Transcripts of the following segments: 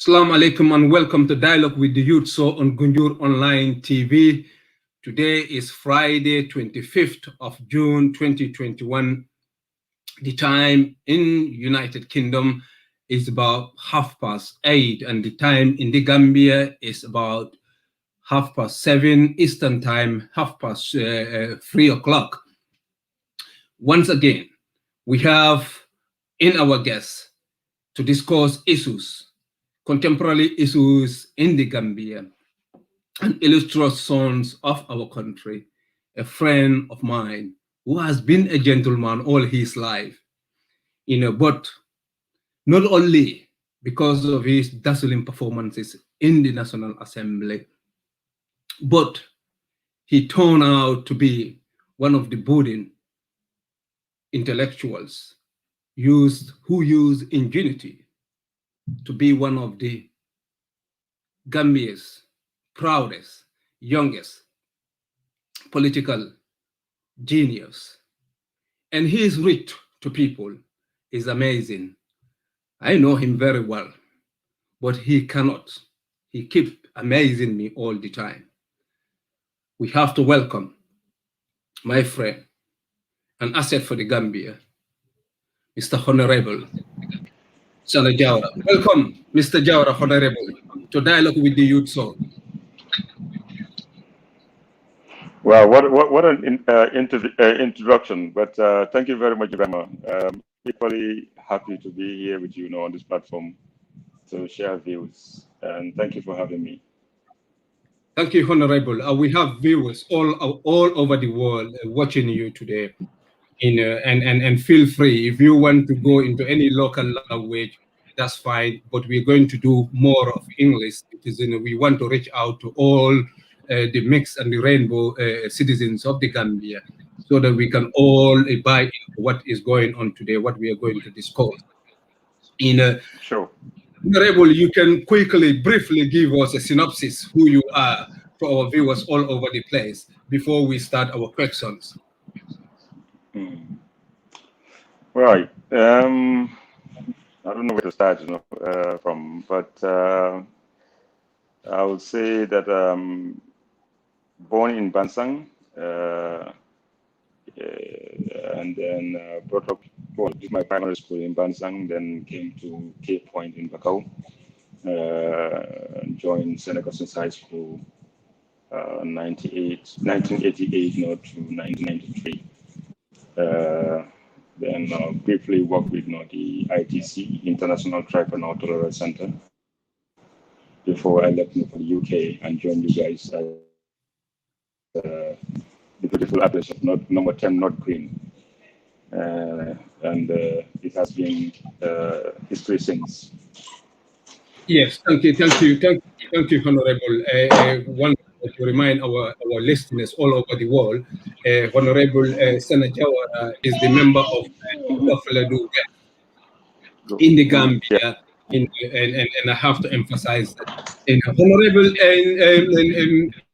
Assalamu alaikum and welcome to Dialogue with the Youth So on Gunjur Online TV. Today is Friday, 25th of June, 2021. The time in United Kingdom is about 8:30 and the time in the Gambia is about 7:30 Eastern Time, 3 o'clock. Once again, we have in our guests to discuss contemporary issues in the Gambia, and illustrious sons of our country, a friend of mine who has been a gentleman all his life, but not only because of his dazzling performances in the National Assembly, but he turned out to be one of the budding intellectuals who use ingenuity to be one of the Gambia's proudest, youngest political genius. And his reach to people is amazing. I know him very well, but he cannot. He keeps amazing me all the time. We have to welcome my friend, an asset for the Gambia, Mr. Honorable Sanna Jawara. Welcome, Mr. Jawara, Honorable, to Dialogue with the Youth So. Wow, what an introduction! But thank you very much, Ebrima. Equally happy to be here with you on this platform to share views. And thank you for having me. Thank you, Honorable. We have viewers all over the world watching you today. And feel free if you want to go into any local language, that's fine. But we're going to do more of English because we want to reach out to all the mix and the rainbow citizens of the Gambia, so that we can all buy into what is going on today, what we are going to discuss. Sure. Honorable, you can briefly give us a synopsis who you are to our viewers all over the place before we start our questions. Right. I don't know where to start, from, but I would say that born in Bansang, and then brought up, did my primary school in Bansang, then came to Cape Point in Bakau, joined St. Augustine's High School 1988 to 1993. Then briefly worked with the ITC, International Tripreneur Tolerance Center, before I left for the UK and joined you guys at the beautiful address of number 10 North Green. And it has been history since. Yes, thank you, Honorable. One to remind our listeners all over the world, Honorable Sanna Jawara is the member of Upper Fulladu West in the Gambia, and I have to emphasize that. Honorable,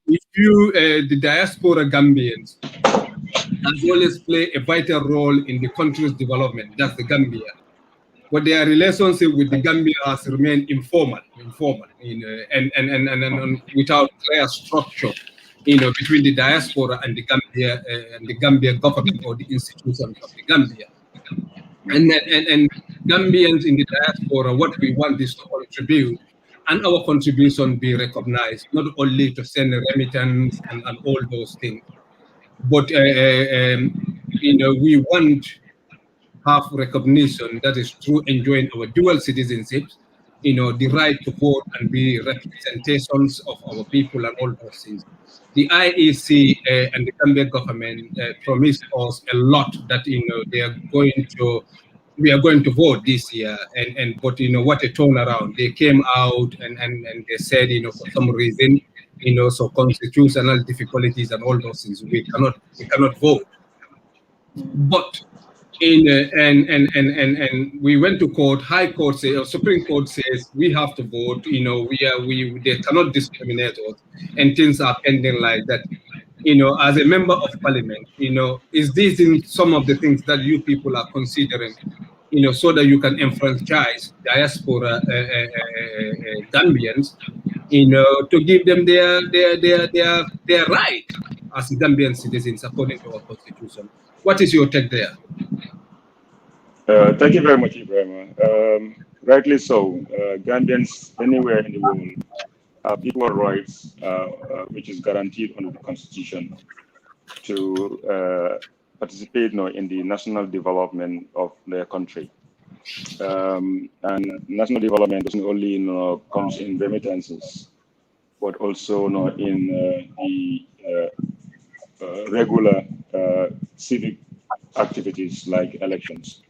if you, the diaspora Gambians, as well as play a vital role in the country's development, that's the Gambia. But their relationship with the Gambia has remained informal, and without clear structure, between the diaspora and the Gambia government or the institutions of the Gambia. And Gambians in the diaspora, what we want is to contribute, and our contribution be recognized, not only to send a remittance and all those things, but we want have recognition that is through enjoying our dual citizenship, the right to vote and be representations of our people and all those things. The IEC and the Gambia government promised us a lot that we are going to vote this year, but what a turnaround. They came out and they said for some reason so constitutional difficulties and all those things we cannot vote. But and we went to court. High Court says, or Supreme Court says, we have to vote. They cannot discriminate us, and things are pending like that. As a member of parliament, is this in some of the things that you people are considering so that you can enfranchise diaspora Gambians, to give them their right as Gambian citizens according to our constitution. What is your take there? Thank you very much, Ebrima. Rightly so. Gambians anywhere in the world have equal rights, which is guaranteed under the Constitution, to participate in the national development of their country. And national development doesn't only comes in remittances, but also in the regular civic activities like elections.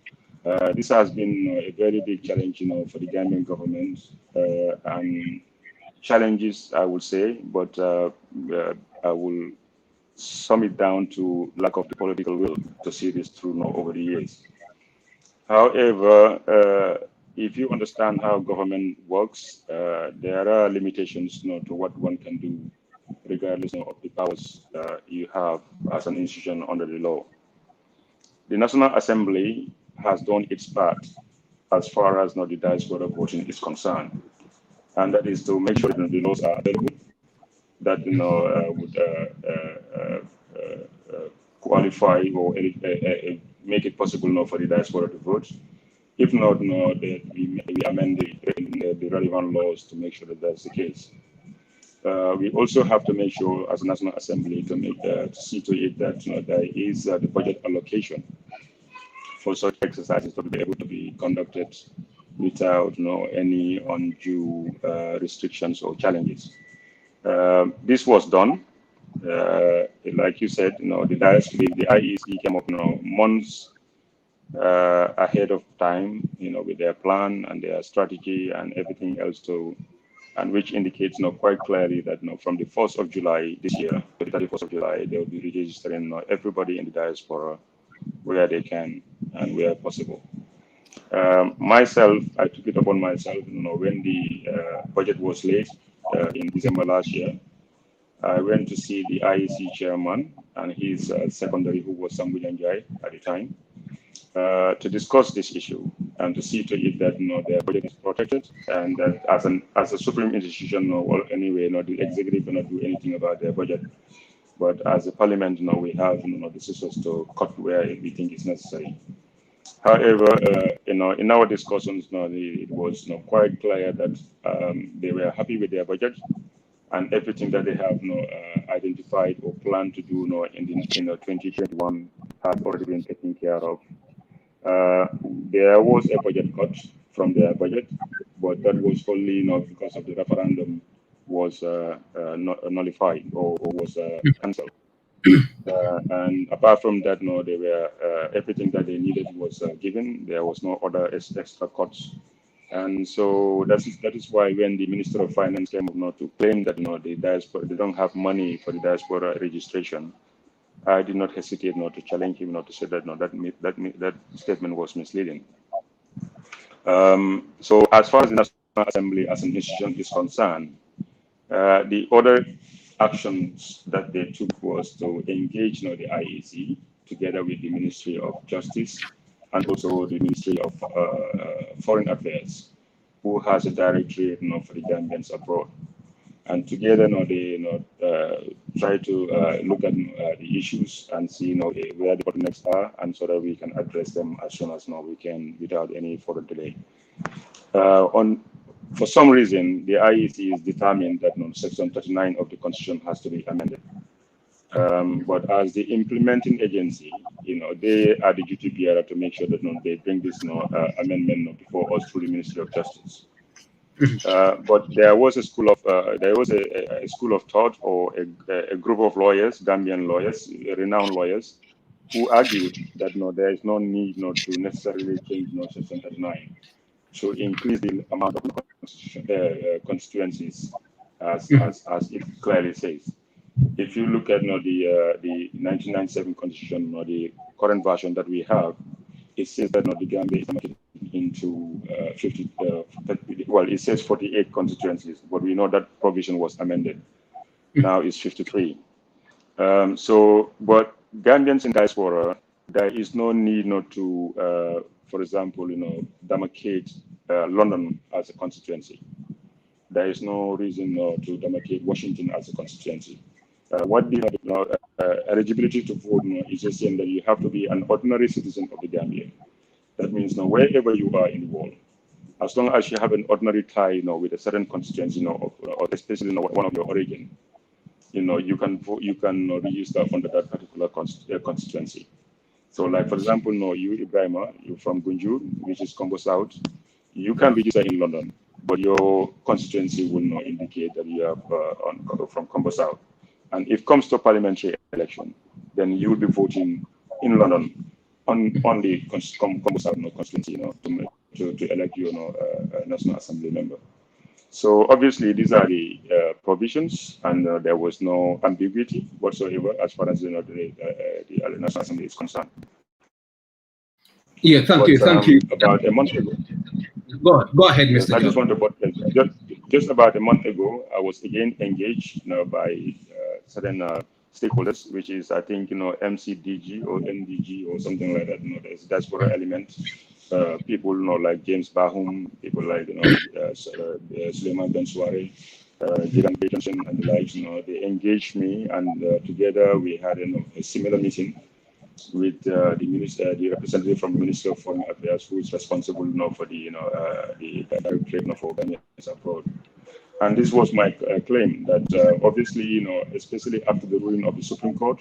This has been a very big challenge, for the Gambian government, and challenges, I would say, but I will sum it down to lack of the political will to see this through over the years. However, if you understand how government works, there are limitations, to what one can do, regardless of the powers you have as an institution under the law. The National Assembly has done its part as far as the diaspora voting is concerned, and that is to make sure that the laws are available that would qualify or make it possible for the diaspora to vote. If not, that we amend the relevant laws to make sure that that's the case. We also have to make sure, as a National Assembly, to see to it that there is the budget allocation for such exercises to be able to be conducted without any undue restrictions or challenges. This was done. Like you said, the IEC came up months ahead of time, with their plan and their strategy and everything else and which indicates quite clearly that from the 1st of July this year to the 31st of July, they will be registering everybody in the diaspora where they can and where possible. Myself, I took it upon myself, when the budget was laid in December last year, I went to see the IEC chairman and his secondary, who was Sambu Janjai at the time, to discuss this issue and to see to it that their budget is protected, and that as a supreme institution, anyway, the executive cannot do anything about their budget. But as a parliament, we have the scissors to cut where we think is necessary. However, in our discussions, it was quite clear that they were happy with their budget, and everything that they have identified or planned to do in 2021 has already been taken care of. There was a budget cut from their budget, but that was only because of the referendum was nullified or was cancelled. And apart from that, they were everything that they needed was given. There was no other extra cuts, and so that is why when the Minister of Finance came up to claim that the diaspora, they don't have money for the diaspora registration, I did not hesitate to challenge him, to say that that statement was misleading. So as far as the National Assembly as an institution is concerned, the other actions that they took was to engage the IEC together with the Ministry of Justice and also the Ministry of Foreign Affairs, who has a directorate for the Gambians abroad. And together they try to look at the issues and see where the bottlenecks are, and so that we can address them as soon as we can without any further delay. For some reason, the IEC is determined that Section 39 of the Constitution has to be amended. But as the implementing agency, they are the duty bearer to make sure that they bring this amendment before us through the Ministry of Justice. But there was a school of thought, or a group of lawyers, Gambian lawyers, renowned lawyers, who argued that there is no need to necessarily change Section 39 to increase the amount of constituencies, as it clearly says. If you look at the 1997 Constitution, the current version that we have, it says that the Gambia is divided into 50. Well, it says 48 constituencies, but we know that provision was amended. Now it's 53. But Gambians in diaspora, there is no need to for example, demarcate London as a constituency. There is no reason to demarcate Washington as a constituency. What the eligibility to vote is just saying that you have to be an ordinary citizen of the Gambia. That means wherever you are in the world, as long as you have an ordinary tie, with a certain constituency, or especially one of your origin, you can vote, you can register under that particular constituency. So, like for example, you Ebrima, you're from Gunjur, which is Combo South. You can register in London, but your constituency will not indicate that you are from Combo South. And if it comes to parliamentary election, then you will be voting in London on the Combo South constituency, to elect your National Assembly member. So obviously these are the provisions, and there was no ambiguity whatsoever as far as the National Assembly is concerned. Yeah, thank you. About a month ago. Go ahead, Mr. I just want to just about a month ago, I was again engaged by certain stakeholders, which is I think MCDG or MDG or something like that. There's diaspora element. People like James Bahum, people like Suleiman Bensouare, Jiran Johnson and the likes. They engaged me, and together we had a similar meeting with the representative from the Ministry of Foreign Affairs, who is responsible for the direct trade for Ghanaians abroad. And this was my claim that obviously, especially after the ruling of the Supreme Court,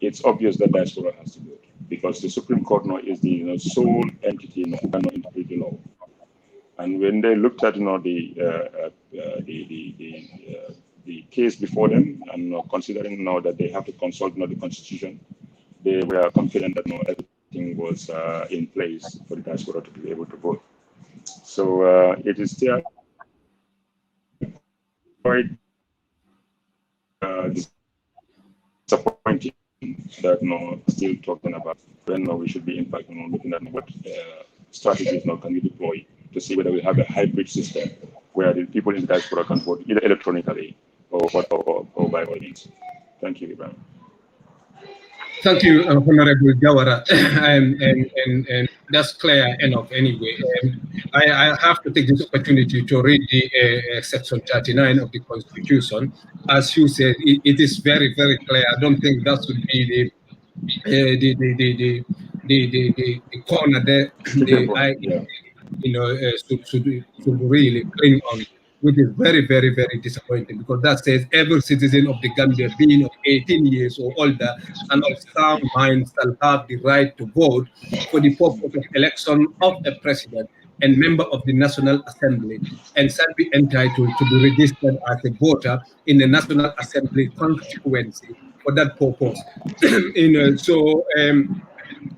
it's obvious that diaspora has to go, because the Supreme Court is the sole entity who cannot interpret the law. And when they looked at the case before them, and considering now that they have to consult the Constitution, they were confident that everything was in place for the diaspora to be able to vote. So it is still quite disappointing that still talking about when we should be in fact looking at what strategies can we deploy to see whether we have a hybrid system where the people in the diaspora can vote either electronically or by all means. Thank you, Ibrahim. Thank you, Honorable Jawara, and that's clear enough anyway. I have to take this opportunity to read the Section 39 of the Constitution. As you said, it is very, very clear. I don't think that should be the corner there. Should really cling on, which is very, very, very disappointing, because that says every citizen of the Gambia being of 18 years or older and of sound mind shall have the right to vote for the purpose of election of a president and member of the National Assembly, and shall be entitled to be registered as a voter in the National Assembly constituency for that purpose.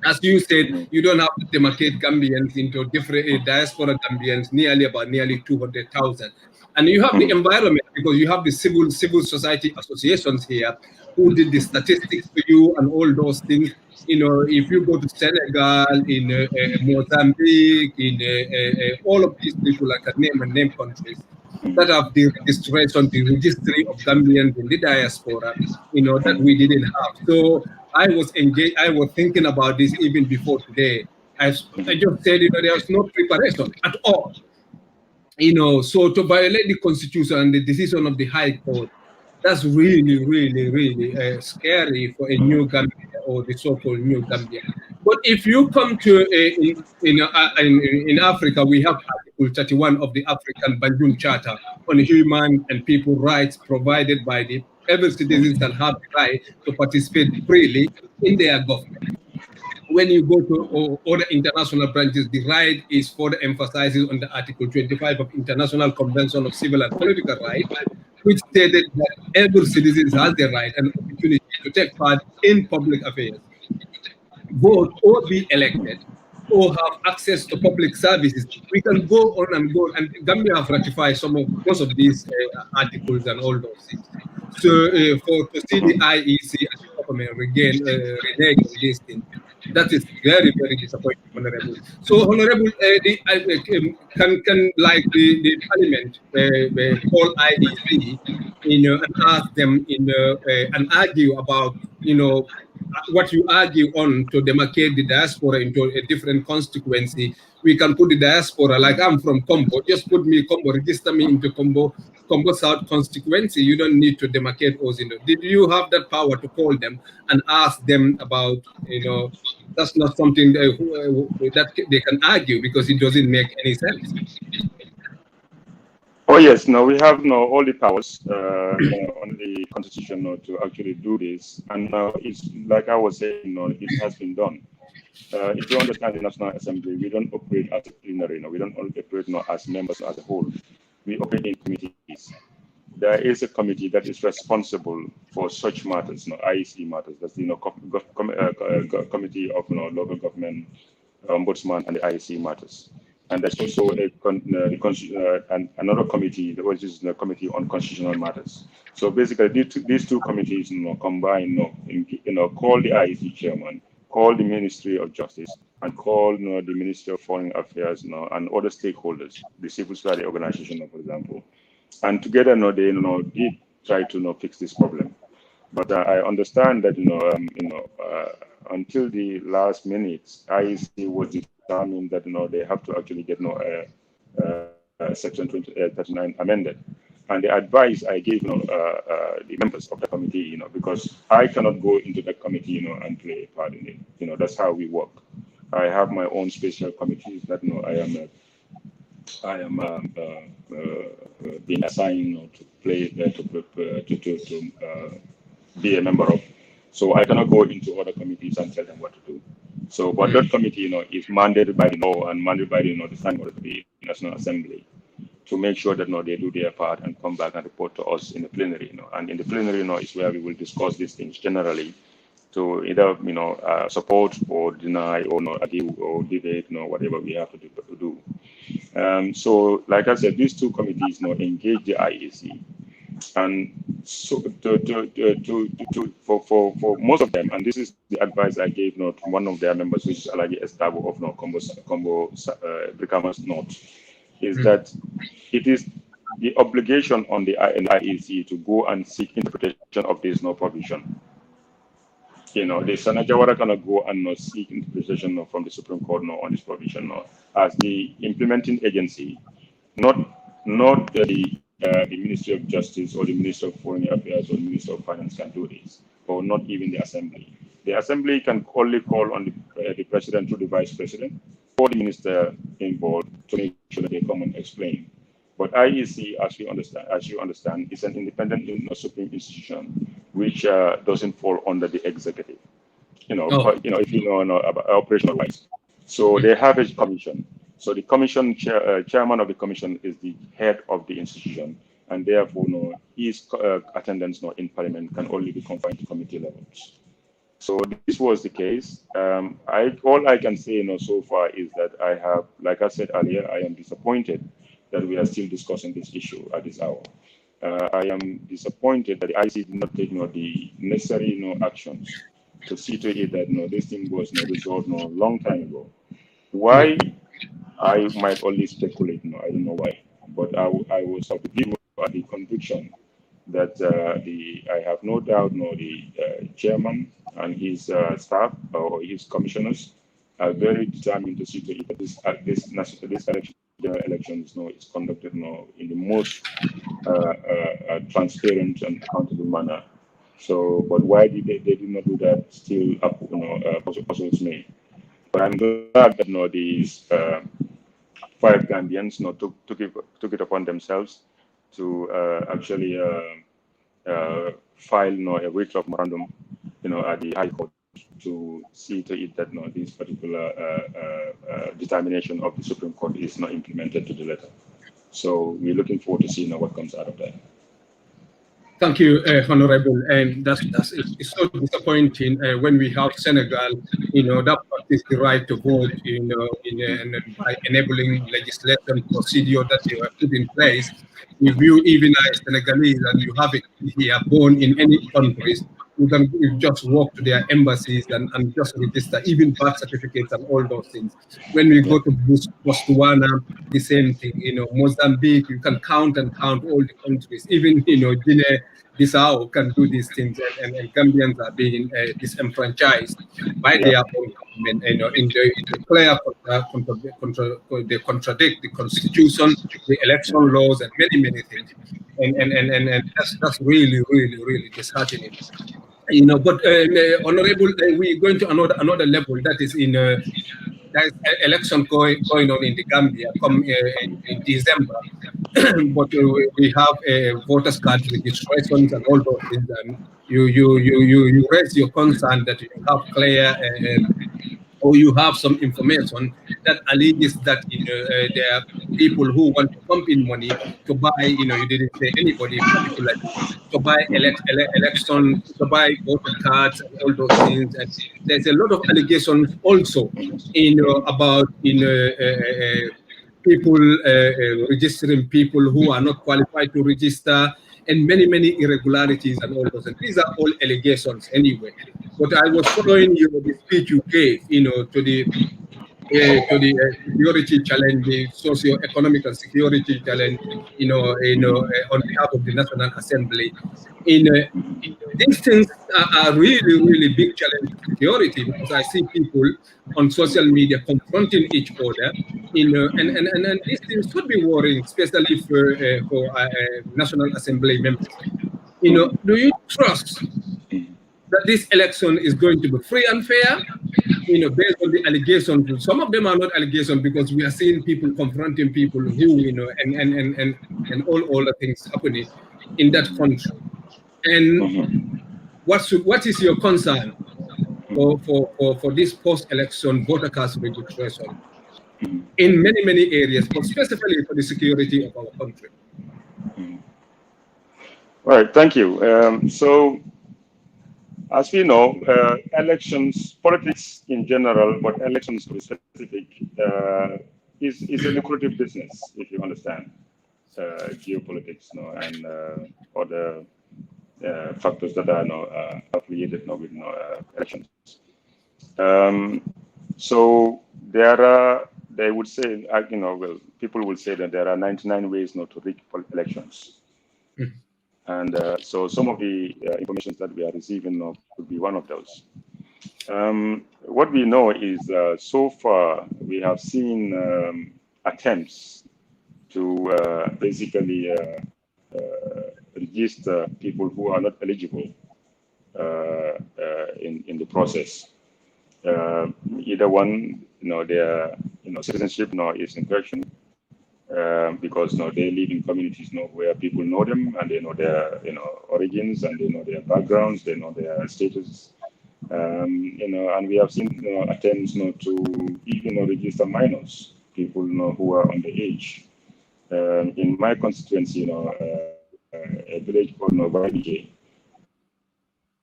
As you said, you don't have to demarcate Gambians into different diaspora Gambians, nearly 200,000. And you have the environment, because you have the civil society associations here who did the statistics for you and all those things. If you go to Senegal, in Mozambique, in all of these people, I can name countries that have the registration, the registry of Gambians in the diaspora, that we didn't have. So I was engaged. I was thinking about this even before today. I just said, there's no preparation at all. So to violate the Constitution and the decision of the High Court, that's really, really, really scary for a new Gambia, or the so-called new Gambia. But if you come to in Africa, we have Article 31 of the African Banjul Charter on human and people rights, provided by every citizen shall have the right to participate freely in their government. When you go to other international branches, the right is further emphasizes on the Article 25 of International Convention of Civil and Political Rights, which stated that every citizen has the right and opportunity to take part in public affairs, vote or be elected, or have access to public services. We can go on and go, and Gambia have ratified most of these articles and all those things. So to see the IEC and the government renege on this thing, that is very, very disappointing, Honorable. So, Honorable, can like the Parliament call IEC, and ask them, and argue about, what you argue on to demarcate the diaspora into a different constituency. We can put the diaspora, like I'm from Combo, just put me Combo, register me into Combo South constituency. You don't need to demarcate us. Did you have that power to call them and ask them about, that's not something that they can argue because it doesn't make any sense. Oh yes, no, we have no all the powers on the constitution to actually do this, and it's like I was saying, it has been done. If you understand the National Assembly, we don't operate as a plenary, we don't operate as members as a whole. We operate in committees. There is a committee that is responsible for such matters, IEC matters. That's the committee of local government, ombudsman, and the IEC matters. And there's also another committee, which is the Committee on Constitutional Matters. So basically, these two committees, combine, call the IEC chairman, call the Ministry of Justice, and call the Ministry of Foreign Affairs, and other stakeholders, the civil society organization, for example. And together, they did try to fix this problem. But I understand that until the last minute, IEC was determined that they have to actually get Section 39 amended. And the advice I gave the members of the committee, because I cannot go into that committee and play a part in it. That's how we work. I have my own special committees that I am being assigned to play to be a member of. So I cannot go into other committees and tell them what to do. So, but that committee, is mandated by the law and mandated by the standing of the National Assembly to make sure that they do their part and come back and report to us in the plenary. And in the plenary, is where we will discuss these things generally to either support or deny or argue or debate, whatever we have to do. So, like I said, these two committees engage the IEC, and so for most of them, and this is the advice I gave to one of their members, which is Alagi Estabo of Combo Brikamas North, is that it is the obligation on the IEC to go and seek interpretation of this provision. The Sanna Jawara cannot go and seek interpretation from the Supreme Court on this provision as the implementing agency, not the Ministry of Justice or the Minister of Foreign Affairs or the Minister of Finance can do this, or not even the Assembly. The Assembly can only call on the President through the Vice President or the Minister involved to make sure that they come and explain. But IEC, as you understand, is an independent supreme institution which doesn't fall under the executive. If you know about operational wise. So they have a commission. So the commission chairman of the commission is the head of the institution, and therefore, his attendance in Parliament can only be confined to committee levels. So this was the case. All I can say so far is that I have, like I said earlier, I am disappointed that we are still discussing this issue at this hour. I am disappointed that the IC did not take the necessary actions to see to it that this thing was resolved a long time ago. Why? I might only speculate. I don't know why, but I was of the conviction that I have no doubt the chairman and his staff or his commissioners are very determined to see to it that this general elections is conducted in the most transparent and accountable manner. So, but why they did not do that still puzzles me. But I'm glad that these 5 Gambians took it upon themselves to actually file a writ of memorandum at the High Court to see to it that this particular determination of the Supreme Court is not implemented to the letter. So we're looking forward to seeing what comes out of that. Thank you, Honorable. And it's so disappointing when we have Senegal, that practice the right to vote, by enabling legislation procedure that they have put in place. If you even as Senegalese and you have it here born in any countries, you just walk to their embassies and just register, even birth certificates and all those things. When we go to Botswana, the same thing. Mozambique, you can count and count all the countries. Even Guinea Bissau can do these things, and Gambians are being disenfranchised by their own government. In the clear they contradict the constitution, the election laws, and many things. And that's really, really, really disheartening. But honorable, we're going to another level, that is there is election going on in the Gambia come in December. But we have voters card registrations and all those things, and you raise your concern that you have clear or you have some information that alleges that there are people who want to pump in money to buy, you didn't say anybody particularly, to buy election, to buy voter cards and all those things. And there's a lot of allegations also about people registering people who are not qualified to register, and many irregularities and all those. And these are all allegations anyway. But I was following the speech you gave, security challenge, the socio-economic and security challenge, on behalf of the National Assembly. These things are really big challenge to security, because I see people on social media confronting each other. And these things should be worrying, especially for National Assembly members. Do you trust that this election is going to be free and fair? Based on the allegations, some of them are not allegations, because we are seeing people confronting people who, and all the things happening in that country. And what is your concern for this post-election voter card registration in many areas, but specifically for the security of our country? All right, thank you. So, as we know, elections, politics in general, but elections to be specific, is a lucrative business, if you understand geopolitics, and other factors that are affiliated with elections. So they would say, well, people will say that there are 99 ways not to rig elections. And so some of the information that we are receiving could be one of those. What we know is so far we have seen attempts to basically register people who are not eligible in the process. Either one, their citizenship is in question. Because they live in communities where people know them, and they know their origins, and they know their backgrounds, they know their status, and we have seen attempts to even register minors, people who are underage. In my constituency, a village called Novadije,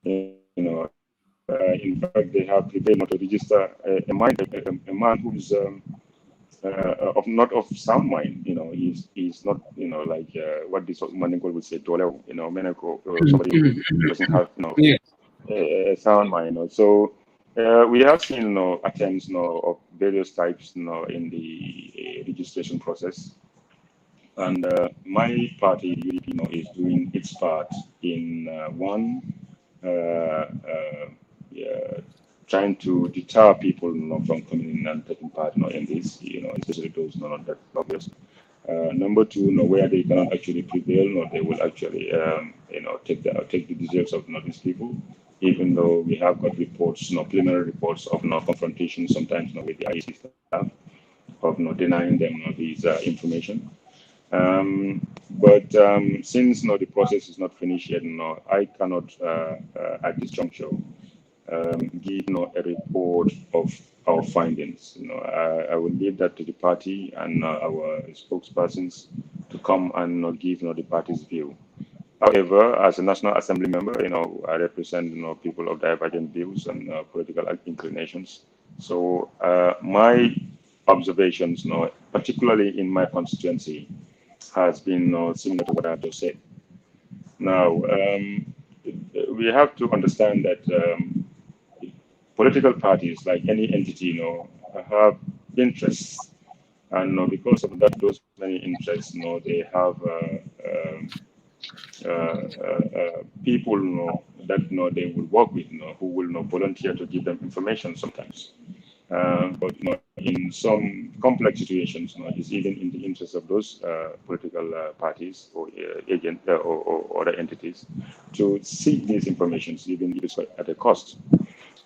in fact, they have prepared to register a man who's not of sound mind. He's not, like what this Maniko would say, Toleo, Menako, somebody who doesn't have, a sound mind. So we have seen, attempts, of various types, in the registration process. And my party, UDP, is doing its part in trying to deter people from coming in and taking part in this, especially those not that obvious. Number two, where they cannot actually prevail, they will actually take the details of these people, even though we have got reports, preliminary reports of confrontation sometimes with the IEC staff, of denying them these information. But since the process is not finished yet, I cannot at this juncture give a report of our findings. I will leave that to the party and our spokespersons to come and give the party's view. However, as a National Assembly member, I represent people of divergent views and political inclinations. So my observations, particularly in my constituency, has been similar to what I just said. Now, we have to understand that political parties, like any entity, have interests, and because of that, those many interests, they have people, that they will work with, who will volunteer to give them information sometimes. But in some complex situations, it's even in the interest of those political parties or agent or other entities to seek these informations, even if it's at a cost.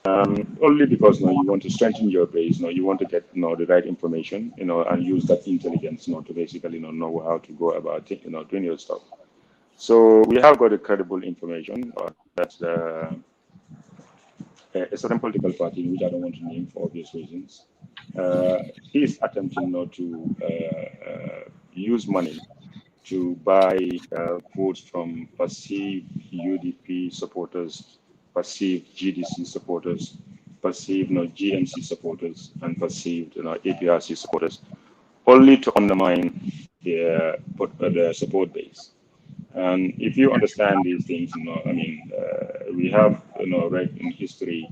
Only because you want to strengthen your base, you want to get the right information, and use that intelligence, to basically know how to go about it, doing your stuff. So we have got a credible information that a certain political party, which I don't want to name for obvious reasons, is attempting not to use money to buy votes from perceived UDP supporters, perceived GDC supporters, perceived GMC supporters, and perceived APRC supporters, only to undermine their support base. And if you understand these things, we have read in history,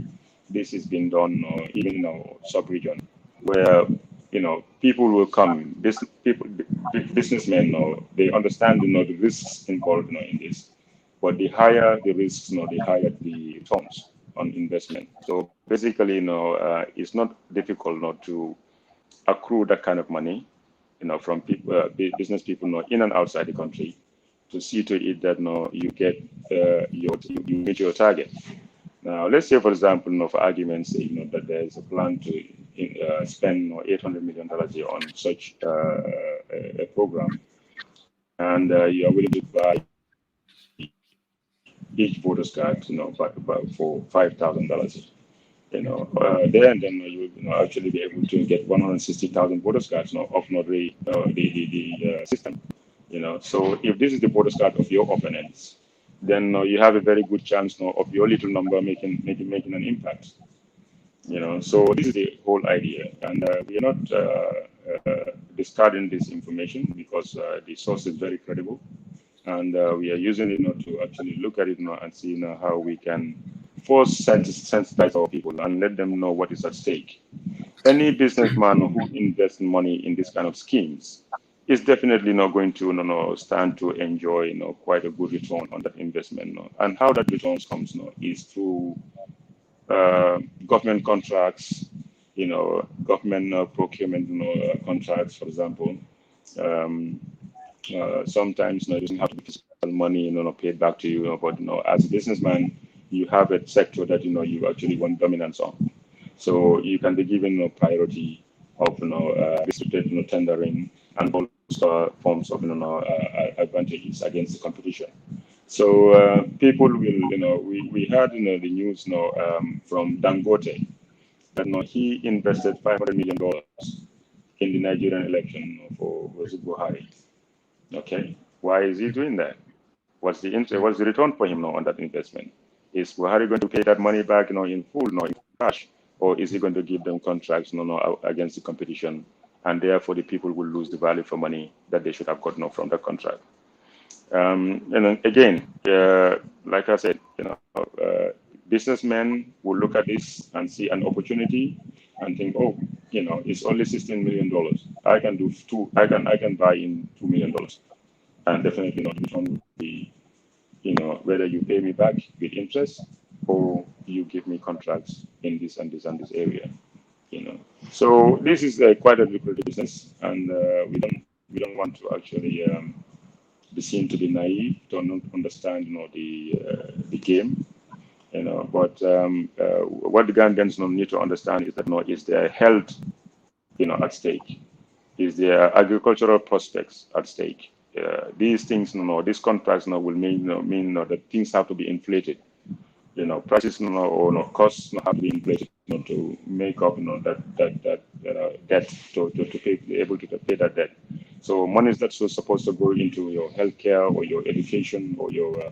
this has been done even in our sub-region, where people will come, businessmen, they understand the risks involved in this, but the higher the risks, the higher the returns on investment. So basically, it's not difficult not to accrue that kind of money, from people, business people, in and outside the country, to see to it that you get you meet your target. Now, let's say, for example, for argument's sake, that there is a plan to spend $800 million here on such a program, and you are willing to buy each voter's card, for $5,000. Then you actually be able to get 160,000 voters cards of not the system. So if this is the voters card of your opponents, then you have a very good chance of your little number making an impact. So this is the whole idea, and we are not discarding this information because the source is very credible, and we are using it to actually look at it and see how we can sensitize our people and let them know what is at stake. Any businessman who invests money in this kind of schemes is definitely not going to stand to enjoy quite a good return on that investment. And how that return comes is through government contracts, government procurement contracts, for example. Um, Sometimes it doesn't have to be physical money, paid back to you, but as a businessman, you have a sector that you actually want dominance on. So you can be given priority of restricted tendering and also forms of advantages against the competition. So people will we heard the news from Dangote that he invested $500 million in the Nigerian election for was it Buhari. Okay, why is he doing that? What's the return for him now on that investment? Is Buhari going to pay that money back, in full, in cash, or is he going to give them contracts, against the competition, and therefore the people will lose the value for money that they should have gotten from that contract? And then again, like I said, businessmen will look at this and see an opportunity and think, oh, it's only $16 million. I can do two. I can buy in $2 million, and definitely not which one would be, whether you pay me back with interest or you give me contracts in this and this and this area. So this is quite a lucrative business, and we don't want to actually be seen to be naive, to not understand, the game. But what the Gambians need to understand is that is their health, at stake, is their agricultural prospects at stake. These things, these contracts, will mean that things have to be inflated. Prices, or costs have to be inflated, to make up, that debt to pay, be able to pay that debt. So money that's supposed to go into your healthcare or your education or your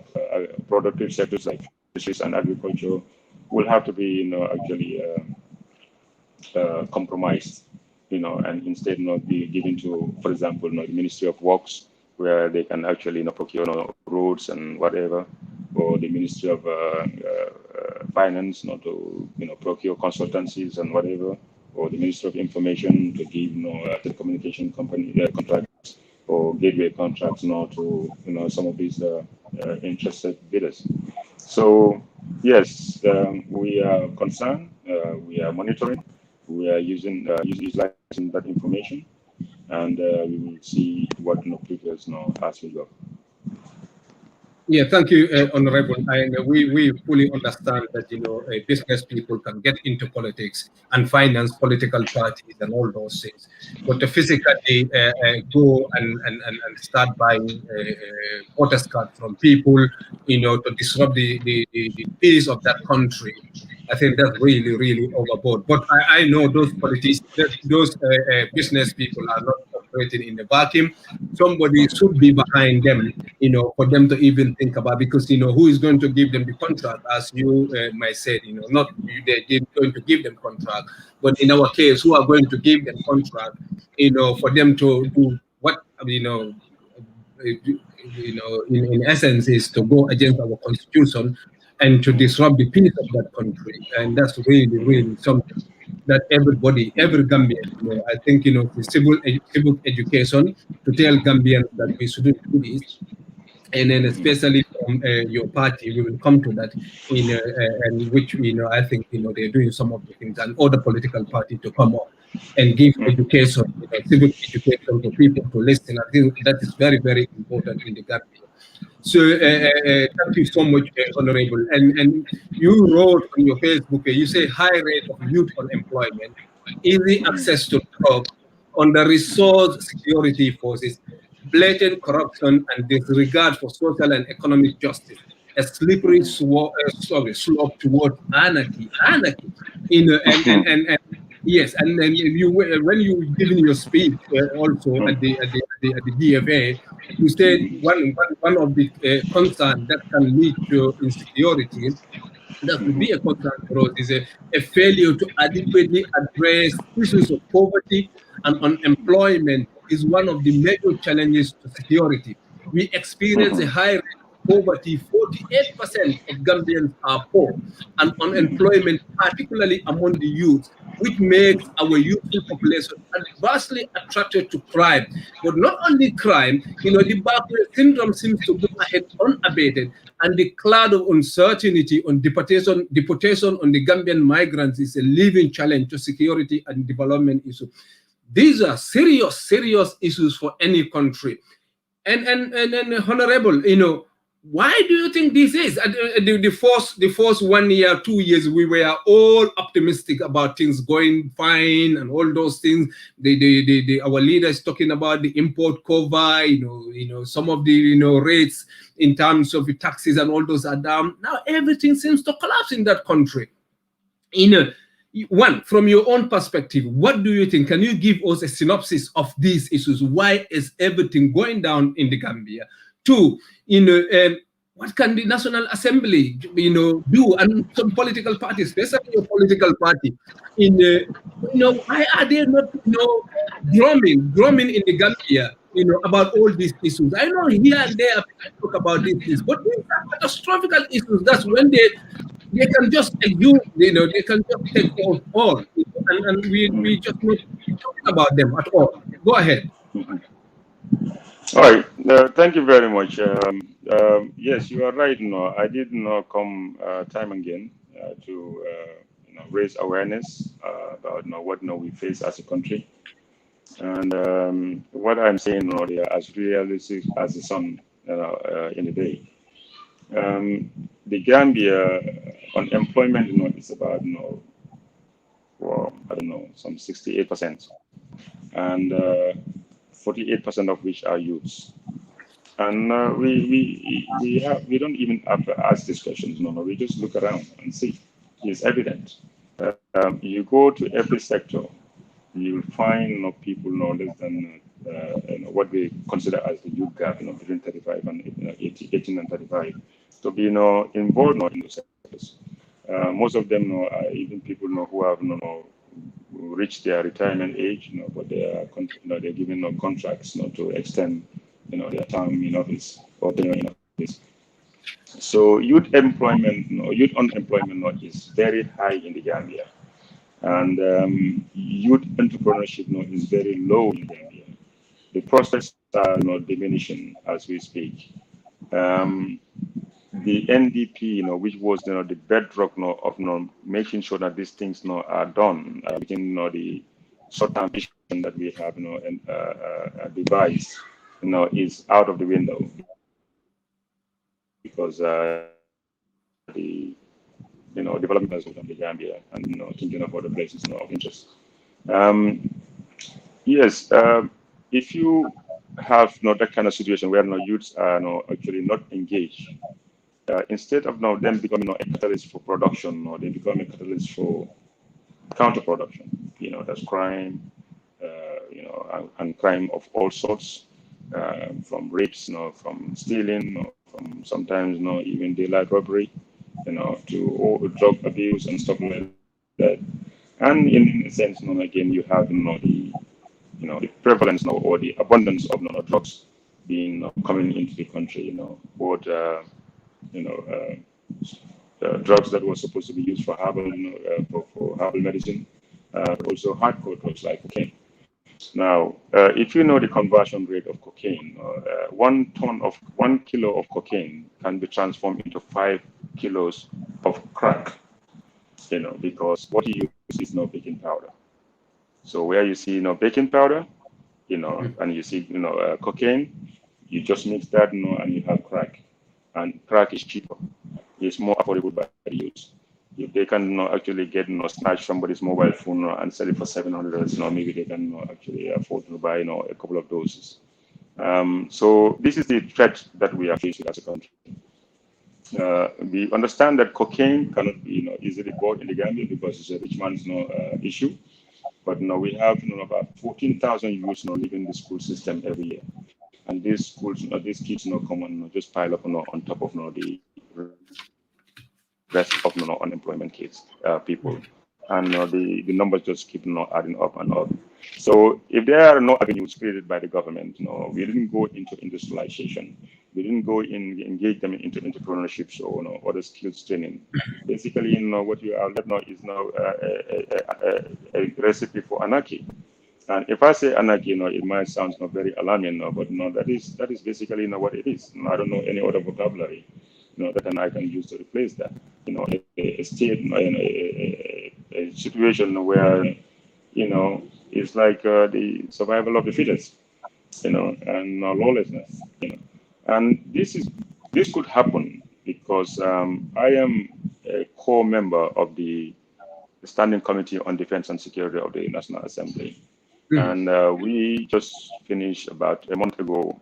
productive sectors like fisheries and agriculture will have to be, actually compromised, and instead not be given to, for example, the Ministry of Works, where they can actually procure roads and whatever, or the Ministry of Finance, to procure consultancies and whatever, or the Ministry of Information to give telecommunication company contracts or gateway contracts to some of these interested bidders. So yes, we are concerned. We are monitoring. We are utilizing that information, and we will see what prevails as we go. Yeah, thank you, Honorable. And we fully understand that business people can get into politics and finance political parties and all those things, but to physically go and start buying voters cards from people, to disrupt the peace of that country, I think that's really, really overboard. But I know those politicians, those business people are not operating in the vacuum. Somebody should be behind them, for them to even think about, because, who is going to give them the contract, as you might say, not they're going to give them contract, but in our case, who are going to give them contract, for them to do what, in essence, is to go against our constitution and to disrupt the peace of that country. And that's really, really something that everybody, every Gambian, I think, the civil education to tell Gambians that we shouldn't do this. And then especially from your party, we will come to that and which, I think, they're doing some of the things, and other political party to come up and give education, civil education to people to listen. I think that is very, very important in the Gambia. So thank you so much, Honorable. And you wrote on your Facebook, you say high rate of youth unemployment, easy access to jobs, under-resourced security forces, blatant corruption, and disregard for social and economic justice, a slippery slope towards anarchy. Anarchy. And yes, and then when you given your speech also at the DFA, you said one of the concerns that can lead to insecurity, that would be a concern for us, is a failure to adequately address issues of poverty and unemployment is one of the major challenges to security. We experience a high rate of poverty. 48% of Gambians are poor, and unemployment, particularly among the youth, which makes our youthful population adversely attracted to crime. But not only crime, the backward syndrome seems to go ahead unabated, and the cloud of uncertainty on deportation on the Gambian migrants is a living challenge to security and development issues. These are serious, serious issues for any country. And Honorable, why do you think this is? The first 1 year, 2 years, we were all optimistic about things going fine and all those things. Our leaders talking about the import cover, some of the rates in terms of the taxes and all those are down. Now everything seems to collapse in that country. One, from your own perspective, what do you think? Can you give us a synopsis of these issues? Why is everything going down in the Gambia? Two, what can the National Assembly, do, and some political parties, especially your political party, why are they not, drumming in the Gambia, about all these issues? I know here and there people talk about these things, but these are catastrophic issues. That's when they can just ignore, they can just take off all, and we just not talking about them at all. Go ahead. All right. Thank you very much. Yes, you are right. I did come time again to raise awareness about what we face as a country, and what I'm saying, they are as realistic as the sun in the day. The Gambia unemployment, is about well, I don't know, some 68%, and 48% of which are youths. And we don't even have to ask these questions. No, we just look around and see. It's evident. You go to every sector, you'll find people less than what we consider as the youth gap, between 35 and 18 and 35, to be involved in those sectors. Most of them are even people who have reached their retirement age, but they are they're given contracts to extend their time in office or tenure in office. So youth employment, youth unemployment is very high in the Gambia, and youth entrepreneurship is very low in Gambia. The prospects are diminishing as we speak. Um, the NDP, which was the bedrock of making sure that these things are done within the short-term vision that we have and devised, is out of the window because the development has come from the Gambia and thinking of other places of interest. Um, yes, if you have that kind of situation where youths are actually not engaged, instead of them becoming a catalyst for production, or they become a catalyst for counterproduction. That's crime, and crime of all sorts, from rapes, from stealing, from sometimes, even daylight robbery, to all drug abuse and stuff like that. And in a sense, again, you have, the prevalence, or the abundance of being coming into the country, both you know drugs that were supposed to be used for herbal, for herbal medicine, but also hardcore drugs like cocaine. Now, if you know the conversion rate of cocaine, 1 kilo of cocaine can be transformed into 5 kilos of crack. Because what you use is no baking powder. So where you see baking powder, and you see cocaine, you just mix that, and you have crack, and crack is cheaper. It's more affordable by the youth. If they can actually get snatch somebody's mobile phone and sell it for $700, maybe they can actually afford to buy a couple of doses. So this is the threat that we are facing as a country. We understand that cocaine cannot be easily bought in the Gambia because it's a rich man's issue. But we have about 14,000 youths leaving the school system every year, and these schools, these kids come and just pile up on top of the rest of unemployment kids, people, and the numbers just keep adding up and up. So if there are no avenues created by the government, we didn't go into industrialization, we didn't go in engage them into entrepreneurship or other skills training. Basically, what you are left now is now a recipe for anarchy. And if I say anarchy, it might sound not very alarming, but that is basically what it is. I don't know any other vocabulary, that I can use to replace that. A state, a situation where, it's like the survival of the fittest, and lawlessness. And this could happen because I am a core member of the Standing Committee on Defense and Security of the National Assembly. And we just finished about a month ago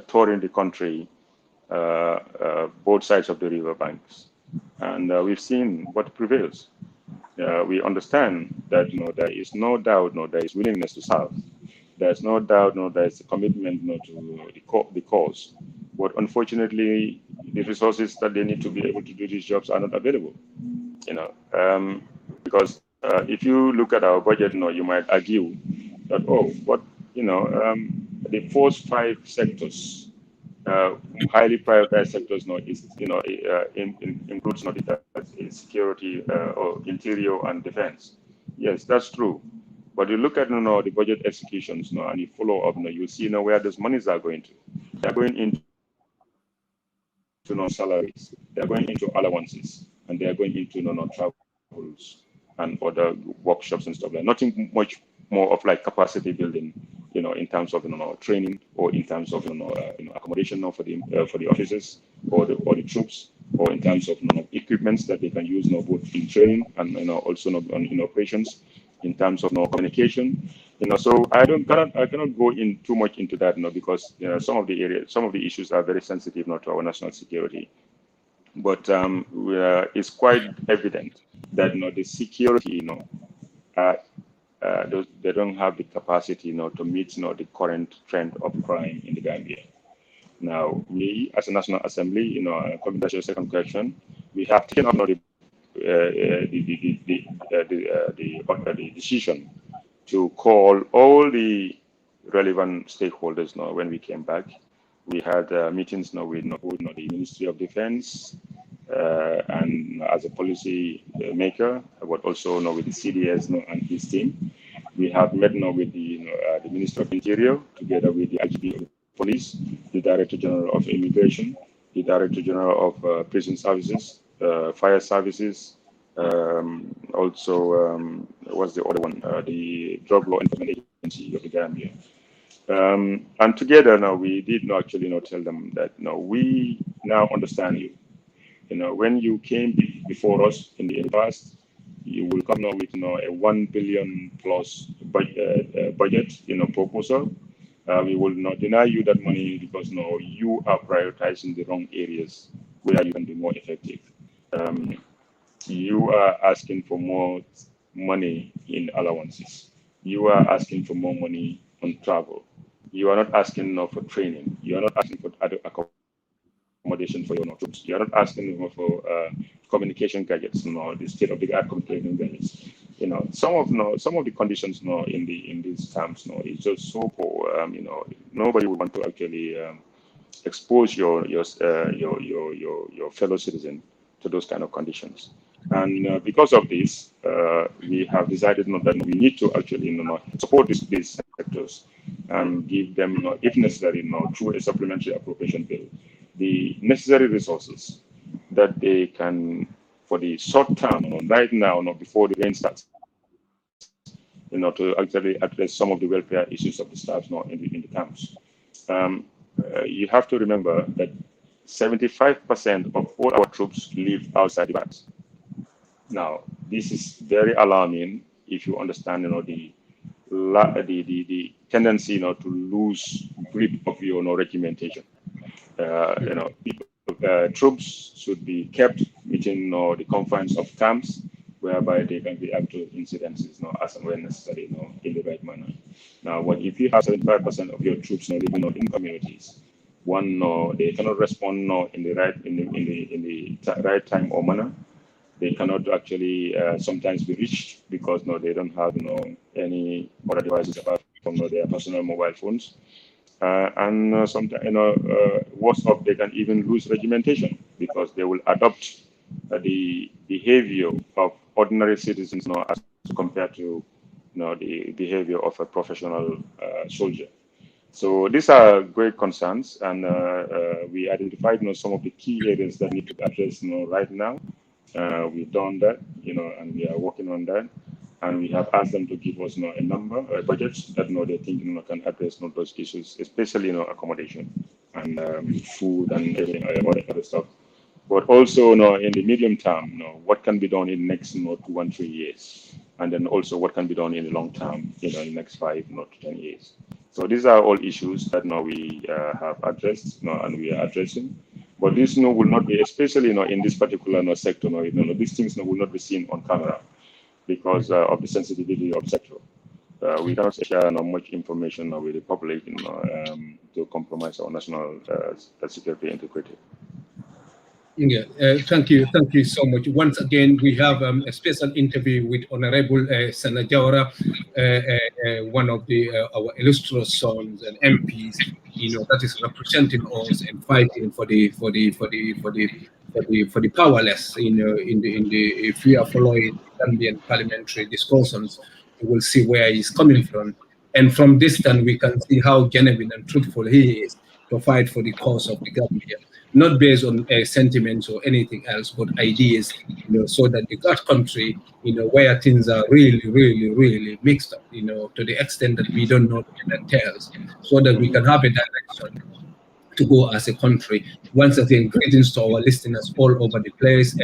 touring the country, both sides of the river banks. And we've seen what prevails. We understand that there is no doubt, there is willingness to serve. There's no doubt, there is a commitment to the cause. But unfortunately, the resources that they need to be able to do these jobs are not available. Because if you look at our budget, you might argue that, but the first 5 sectors, highly prioritized sectors, includes security, or interior and defense. Yes, that's true. But you look at the budget executions, and you follow up, you see where those monies are going to. They're going into salaries, they're going into allowances, and they're going into travels and other workshops and stuff like that. Nothing much more of like capacity building, in terms of training, or in terms of accommodation for the officers or the troops, or in terms of equipments that they can use both in training and also in operations, in terms of communication. So I cannot go in too much into that because some of the issues are very sensitive to our national security. But it's quite evident that the security they don't have the capacity to meet the current trend of crime in the Gambia. Now, we as a National Assembly, coming to your second question, we have taken up the decision to call all the relevant stakeholders when we came back, We had meetings now with the Ministry of Defense and as a policy maker, but also now with the CDS and his team. We have met now with the Minister of Interior, together with the IGP of the Police, the Director General of Immigration, the Director General of Prison Services, Fire Services, also what's the other one? The Drug Law Enforcement Agency of the Gambia. And together now we did not actually tell them that we now understand you. When you came before us in the past, you will come now with a 1 billion plus budget proposal. We will not deny you that money because you are prioritizing the wrong areas where you can be more effective. You are asking for more money in allowances. You are asking for more money on travel. You are not asking for training. You are not asking for accommodation for your troops. You are not asking for communication gadgets, the state-of-the-art communication gadgets. Some of the conditions, in these camps, is just so poor. Nobody would want to actually expose your fellow citizen to those kind of conditions. And because of this, we have decided that we need to actually support these sectors and give them, if necessary, through a supplementary appropriation bill, the necessary resources that they can, for the short term, right now, before the rain starts, to actually address some of the welfare issues of the staff in the camps. You have to remember that 75% of all our troops live outside the barracks. Now, this is very alarming if you understand, the tendency, to lose grip of your regimentation. Troops should be kept within the confines of camps, whereby they can react to incidences, as and when necessary, in the right manner. Now, if you have 75% of your troops living in communities, they cannot respond in the right time or manner. They cannot actually sometimes be reached because they don't have any other devices apart from their personal mobile phones. And sometimes, worse off, they can even lose regimentation because they will adopt the behavior of ordinary citizens as compared to the behavior of a professional soldier. So these are great concerns, and we identified some of the key areas that need to be addressed right now. We've done that, and we are working on that. And we have asked them to give us a number, a budget that they think can address those issues, especially accommodation and food and everything, other stuff. But also in the medium term, what can be done in the next 2 and 3 years, and then also what can be done in the long term, in the next 5 to 10 years. So these are all issues that we have addressed and we are addressing. But this will not be, especially in this particular sector, these things will not be seen on camera because of the sensitivity of the sector. We cannot share much information with the public to compromise our national security integrity. Yeah, thank you so much. Once again, we have a special interview with Honorable Sanna Jawara, one of our illustrious sons and MPs, that is representing us and fighting for the powerless. If we are following Gambian parliamentary discussions, you will see where he's coming from, and from distance we can see how genuine and truthful he is to fight for the cause of the Gambia. Not based on sentiments or anything else, but ideas, so that the country, where things are really, really, really mixed up, to the extent that we don't know what that tells, so that we can have a direction to go as a country. Once again, greetings to our listeners all over the place.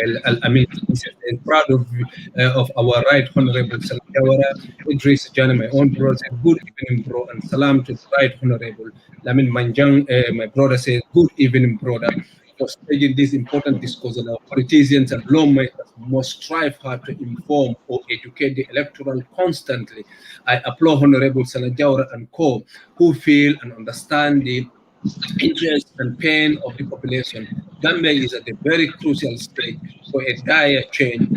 I'm proud of our Right Honorable Sanna Jawara, Idris Janneh, my own brother, said, good evening, bro, and salam to the Right Honorable Lamin Manjang, my brother says, good evening, brother. For staging this important discussion, our politicians and lawmakers must strive hard to inform or educate the electoral constantly. I applaud Honorable Sanna Jawara and co, who feel and understand the interest and pain of the population. Gambia is at a very crucial stage for a dire change.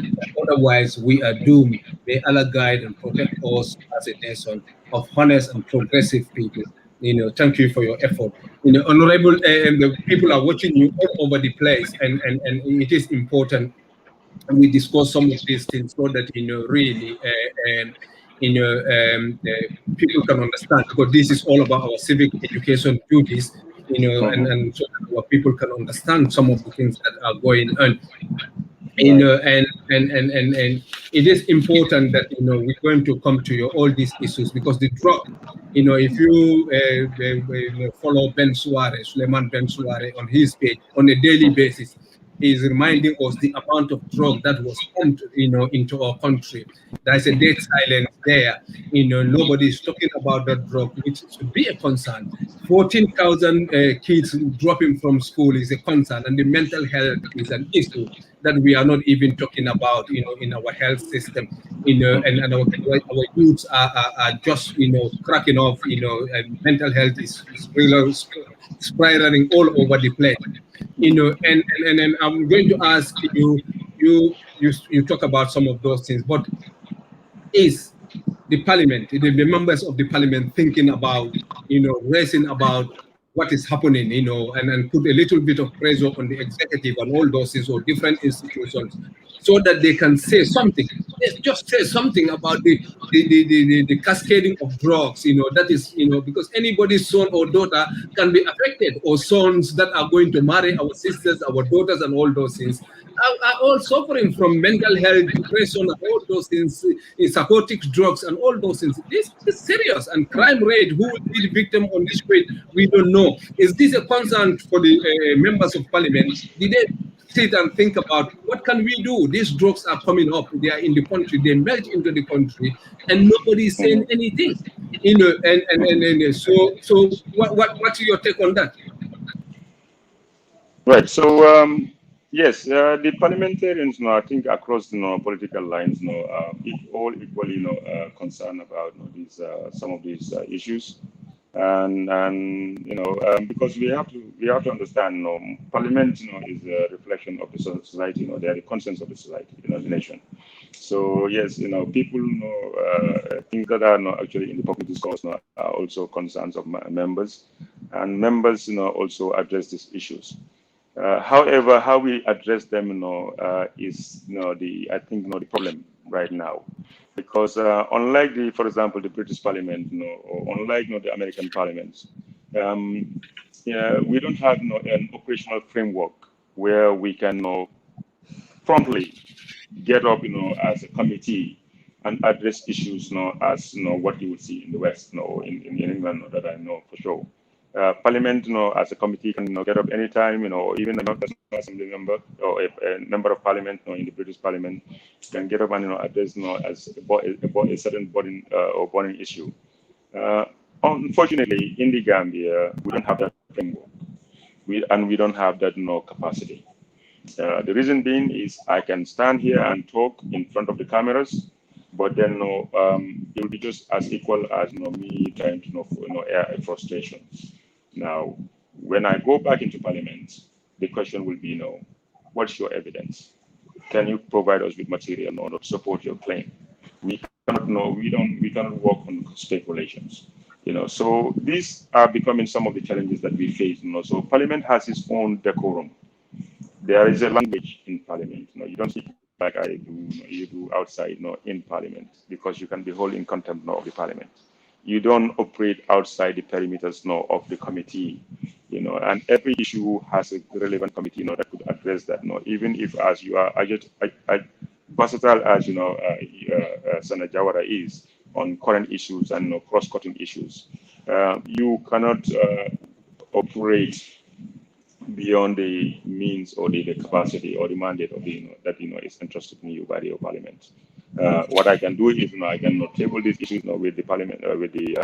Otherwise, we are doomed. May Allah guide and protect us as a nation of honest and progressive people. Thank you for your effort. Honorable, the people are watching you all over the place, and it is important we discuss some of these things so that really people can understand, because this is all about our civic education duties, and so that our people can understand some of the things that are going on. Right. And it is important that we're going to come to all these issues, because the drug, if you follow Ben Suarez, Suleiman Ben Suarez on his page on a daily basis, he's reminding us the amount of drug that was pumped into our country. There's a dead silence there. Nobody is talking about that drug, which should be a concern. 14,000 kids dropping from school is a concern, and the mental health is an issue that we are not even talking about, in our health system, and our youths are just, cracking off, and mental health is really spiraling all over the place, and I'm going to ask you talk about some of those things, but is the parliament, the members of the parliament thinking about, raising about what is happening, and put a little bit of pressure on the executive and all those things or different institutions so that they can say something. Yes, just say something about the cascading of drugs, that is, because anybody's son or daughter can be affected, or sons that are going to marry our sisters, our daughters, and all those things are all suffering from mental health, depression, and all those things, psychotic drugs, and all those things. This is serious. And crime rate, who will be the victim on this rate, we don't know. Is this a concern for the members of parliament? Did they sit and think about what can we do? These drugs are coming up. They are in the country. They melt into the country, and nobody is saying anything. So what's your take on that? Right. So yes, the parliamentarians, I think across political lines, all equally, concerned about these some of these issues, and because we have to understand, parliament, is a reflection of the society. They are the conscience of the society, the nation. So yes, people things that are not actually in the public discourse are also concerns of members, and members, also address these issues. However, how we address them, is I think the problem right now, because unlike for example, the British Parliament, or unlike the American parliaments, yeah, we don't have an operational framework where we can promptly get up, as a committee and address issues, as what you would see in the West, in England, that I know for sure. Parliament, as a committee, can get up anytime, or even a National Assembly member or a member of Parliament, in the British Parliament, can get up and address, as a certain burning or burning issue. Uh, Unfortunately, in the Gambia, we don't have that framework, we don't have that capacity. The reason being is I can stand here and talk in front of the cameras, but then it will be just as equal as me trying to air a frustration. Now, when I go back into Parliament, the question will be, what's your evidence? Can you provide us with material to support your claim? We cannot know. We cannot work on speculations. So these are becoming some of the challenges that we face. So Parliament has its own decorum. There is a language in Parliament. You don't speak like I do. You do outside, in Parliament, because you can be held in contempt of the Parliament. You don't operate outside the perimeters, of the committee. And every issue has a relevant committee, that could address that. Even if, as you are, versatile as Sanna Jawara is on current issues and cross-cutting issues, you cannot operate beyond the means or the capacity or the mandate of that is entrusted in you by the parliament. What I can do is I can table these issues with the parliament, with the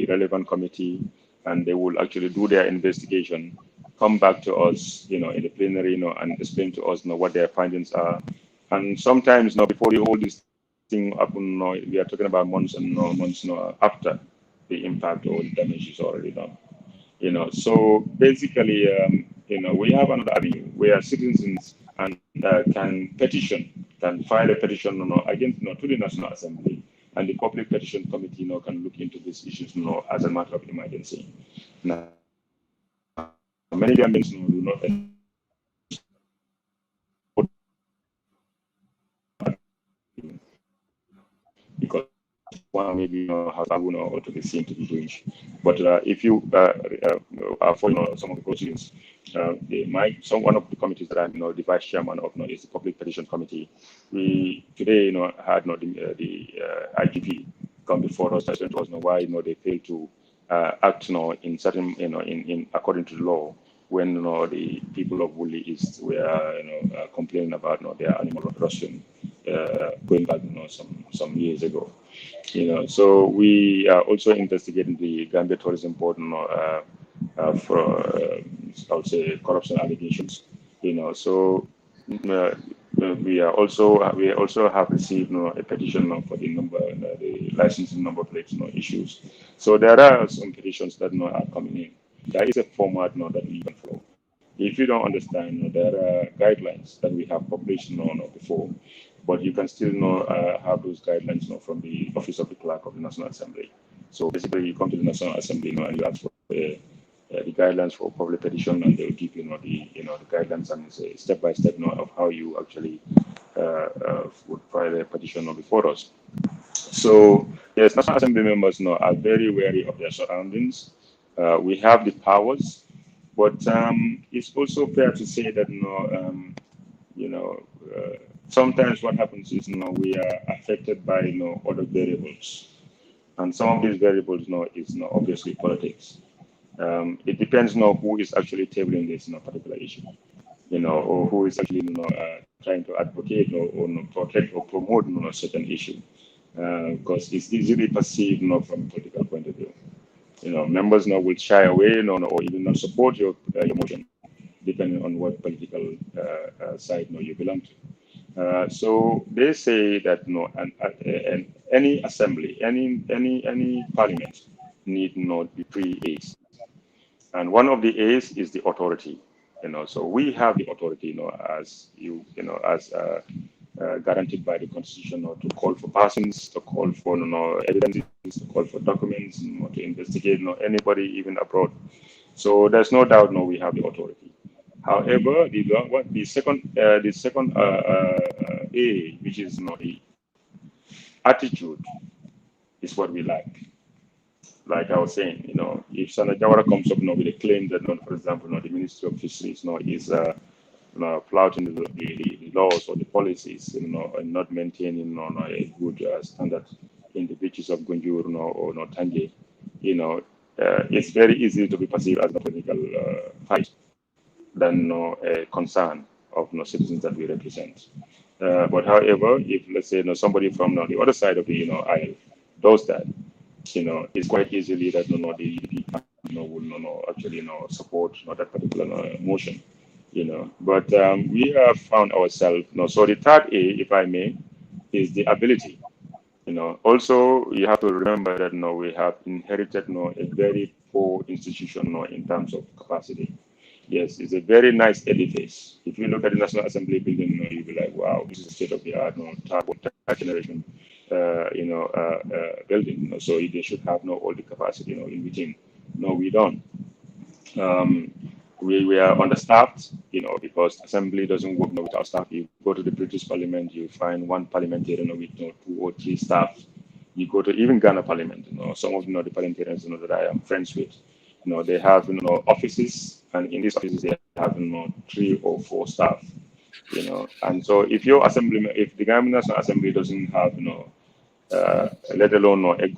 relevant committee, and they will actually do their investigation, come back to us in the plenary, and explain to us what their findings are. And sometimes before the whole this thing happen, we are talking about months and months after the impact or the damage is already done. So basically, we have another avenue where citizens can file a petition, against, to the National Assembly, and the Public Petition Committee, can look into these issues, as a matter of emergency. Now, many Gambians, do not because one maybe has or to be seen to be doing. But if you are for some of the constituents, they might one of the committees that I'm the vice chairman of is the Public Petition Committee. We today had the IGP come before us and told us why they failed to act in certain in according to the law when the people of Woolly East were complaining about their animal production going back some years ago. So we are also investigating the Gambia Tourism Board for I would say corruption allegations. So we also have received a petition for the the licensing number plates issues. So there are some petitions that are coming in. There is a format that we can follow. If you don't understand, there are guidelines that we have published before, but you can still have those guidelines from the Office of the Clerk of the National Assembly. So basically, you come to the National Assembly and you ask for the guidelines for public petition, and they'll give the guidelines and say step by step of how you actually would file a petition before us. So yes, National Assembly members are very wary of their surroundings. We have the powers, but it's also fair to say that sometimes what happens is we are affected by other variables, and some of these variables is obviously politics. It depends who is actually tabling this particular issue, or who is actually trying to advocate or protect or promote a certain issue, because it's easily perceived from a political point of view. Members will shy away or even not support your motion, depending on what political side you belong to. So they say that and any assembly, any parliament need not be three A's, and one of the A's is the authority. So we have the authority, as as guaranteed by the Constitution, to call for persons, to call for evidences, to call for documents, to investigate anybody even abroad. So there's no doubt we have the authority. However, the second A, which is the attitude, is what we lack. Like I was saying, if Sanna Jawara comes up with a claim that, for example, the Ministry of Fisheries is flouting the laws or the policies, and not maintaining a good standard in the beaches of Gunjur or Tanje, it's very easy to be perceived as a political fight than a concern of citizens that we represent. But however, if let's say somebody from the other side of the aisle does that, it's quite easily that the UDP will actually support that particular motion. But we have found ourselves. So the third A, if I may, is the ability. Also you have to remember that we have inherited a very poor institution in terms of capacity. Yes, it's a very nice edifice. If you look at the National Assembly building, you'll be like, wow, this is state of the art, third generation, building. So they should have all the capacity, in between. No, we don't. We are understaffed, because assembly doesn't work without staff. You go to the British Parliament, you find one parliamentarian with 2 or 3 staff. You go to even Ghana Parliament, some of the parliamentarians that I am friends with, they have offices, and in these offices they have 3 or 4 staff, And so if the Ghana National Assembly doesn't have, let alone I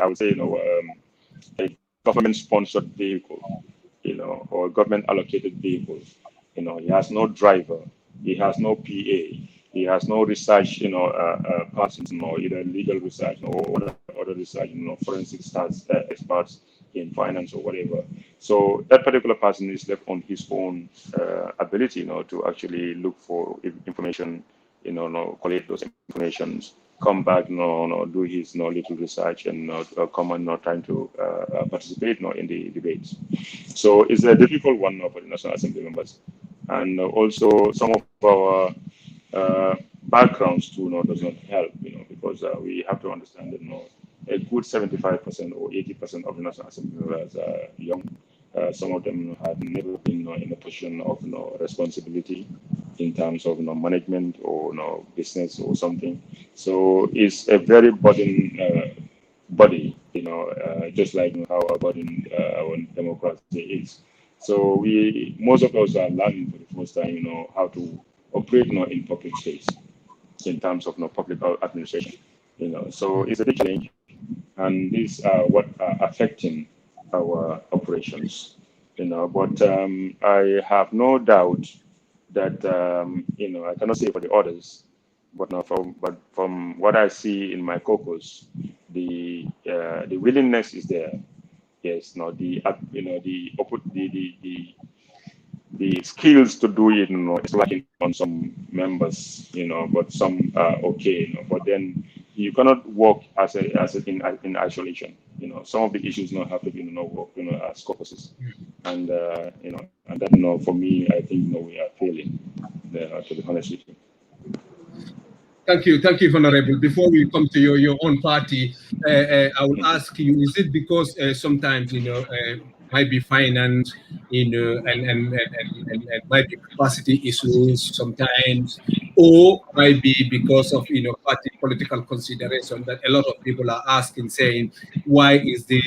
would say, a government-sponsored vehicle, or government allocated vehicle. He has no driver, he has no PA, he has no research, persons, either legal research or other research, forensic experts in finance or whatever. So that particular person is left on his own ability, to actually look for information, collect those informations, come back, do his little research, and come and trying to participate in the debates. So it's a difficult one for the National Assembly members, and also some of our backgrounds too does not help, because we have to understand that a good 75% or 80% of the National Assembly members are young. Some of them have never been in a position of responsibility in terms of management or business or something. So it's a very burden body, just like how our body our democracy is. So most of us are learning for the first time, how to operate in public space in terms of public administration. So it's a big challenge, and these are what are affecting our operations. But I have no doubt that I cannot say for the others, but from what I see in my caucus, the willingness is there. Yes, no, the skills to do it, is lacking on some members, but some are okay, but then you cannot work in isolation. Some of the issues not have to be work, as caucuses, and and that, for me, I think, we are failing, to be honest with you. Thank you, Honorable. Before we come to your own party, I will ask you: is it because sometimes might be finance, and might be capacity issues sometimes, or might be because of party political consideration that a lot of people are asking, saying, why is the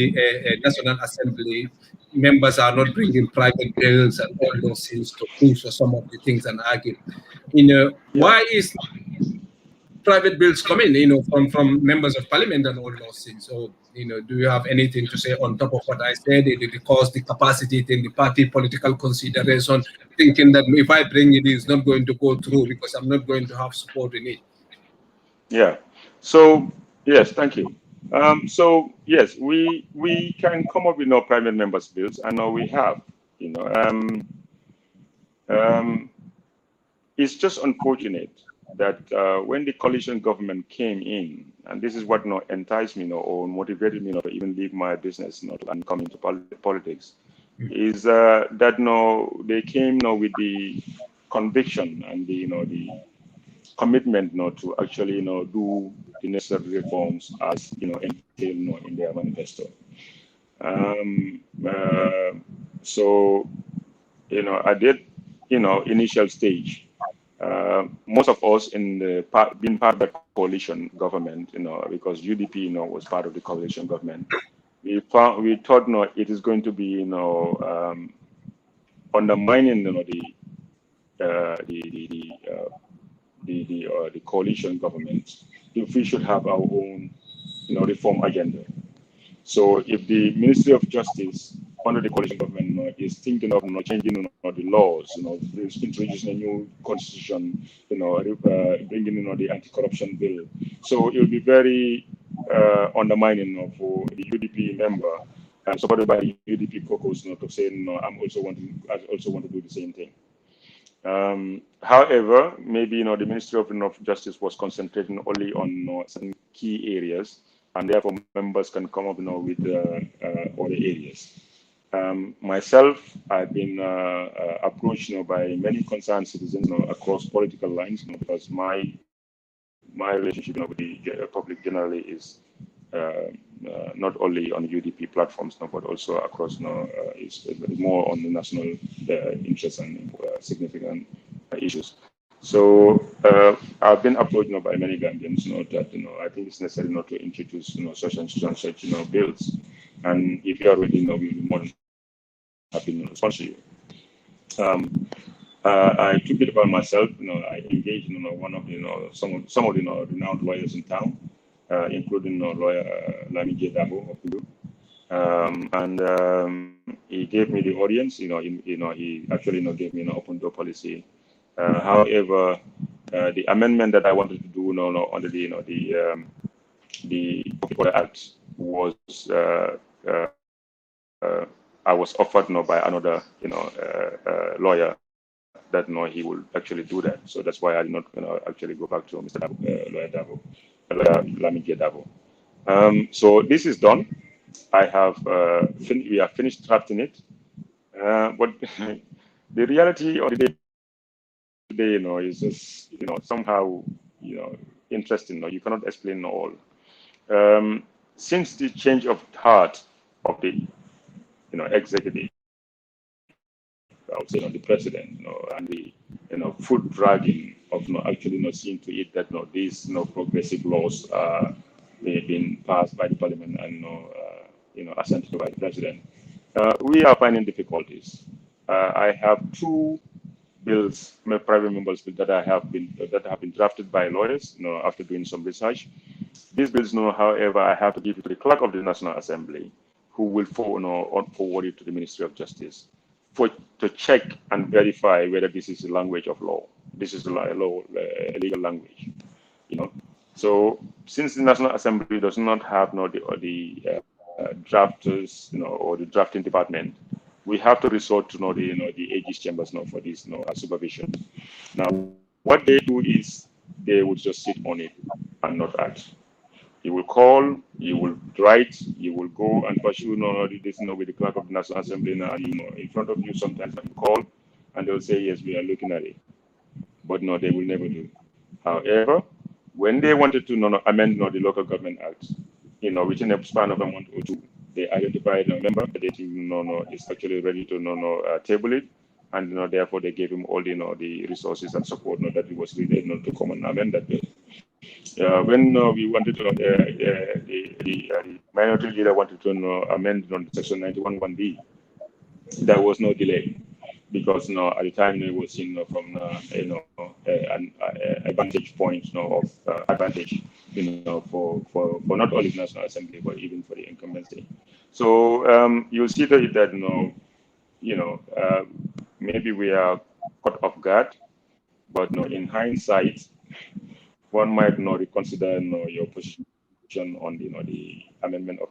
National Assembly members are not bringing private bills and all those things to push for some of the things and argue? Why is private bills come in, from members of parliament and all those things? So, do you have anything to say on top of what I said? The cost, the capacity, in the party political consideration, thinking that if I bring it, it's not going to go through because I'm not going to have support in it. Yeah. So yes, thank you. So yes, we can come up with no private members bills, and we have. It's just unfortunate that when the coalition government came in, and this is what enticed me, or motivated me, to even leave my business, and come into politics, is that they came with the conviction and the commitment to actually do the necessary reforms as entailed in their manifesto. So at that initial stage, most of us in being part of the coalition government, because UDP was part of the coalition government, we thought it is going to be undermining the coalition government if we should have our own reform agenda. So if the Ministry of Justice under the coalition government is thinking of changing the laws, introducing a new constitution, bringing the anti-corruption bill, so it will be very undermining for the UDP member, and supported by the UDP caucus, to say I also want to do the same thing. However, maybe the Ministry of Justice was concentrating only on some key areas, and therefore members can come up with other areas. Myself, I've been approached by many concerned citizens across political lines, because my relationship with the public generally is not only on UDP platforms, but also across is more on the national interest and significant issues. So I've been approached by many Gambians that I think it's necessary to introduce such and such bills, and if you are ready, we'll be more than happy to sponsor you. I took it upon myself. I engaged one of some of the renowned lawyers in town, including lawyer Lamije Dabo of Fudu. And he gave me the audience. He actually gave me an open door policy. However, the amendment that I wanted to do under the Public Act was I was offered by another lawyer that he will actually do that. So that's why I did not actually go back to Mr. Dabo, lawyer Dabo, lawyer Lamije Dabo. So this is done. I have we have finished drafting it, but the reality of the day today, is just somehow interesting. No, you cannot explain all. Since the change of heart of the executive, I would say, the president, and the foot dragging of actually seeing to it that these progressive laws are being passed by the parliament and assented by the president. We are finding difficulties. I have two bills, my private members' bill that have been drafted by lawyers, after doing some research. These bills, however, I have to give it to the clerk of the National Assembly, who will forward it to the Ministry of Justice to check and verify whether this is a language of law. This is a legal language, So since the National Assembly does not have the drafters, or the drafting department, we have to resort to the AG's chambers for this supervision. Now, what they do is they would just sit on it and not act. You will call, you will write, you will go and pursue this with the clerk of the National Assembly in front of you. Sometimes you call and they'll say, yes, we are looking at it. But no, they will never do. However, when they wanted to amend the Local Government Act, within a span of a month or two, they identified a member that they think is actually ready to table it, and therefore they gave him all the resources and support that he was needed to come and amend that bill. When we wanted to, the minority leader wanted to amend Section 91(1)(d), there was no delay, because at the time it was from an advantage point of advantage for not only the National Assembly but even for the incumbency. So you'll see that maybe we are caught off guard, but in hindsight, one might reconsider your position on the amendment of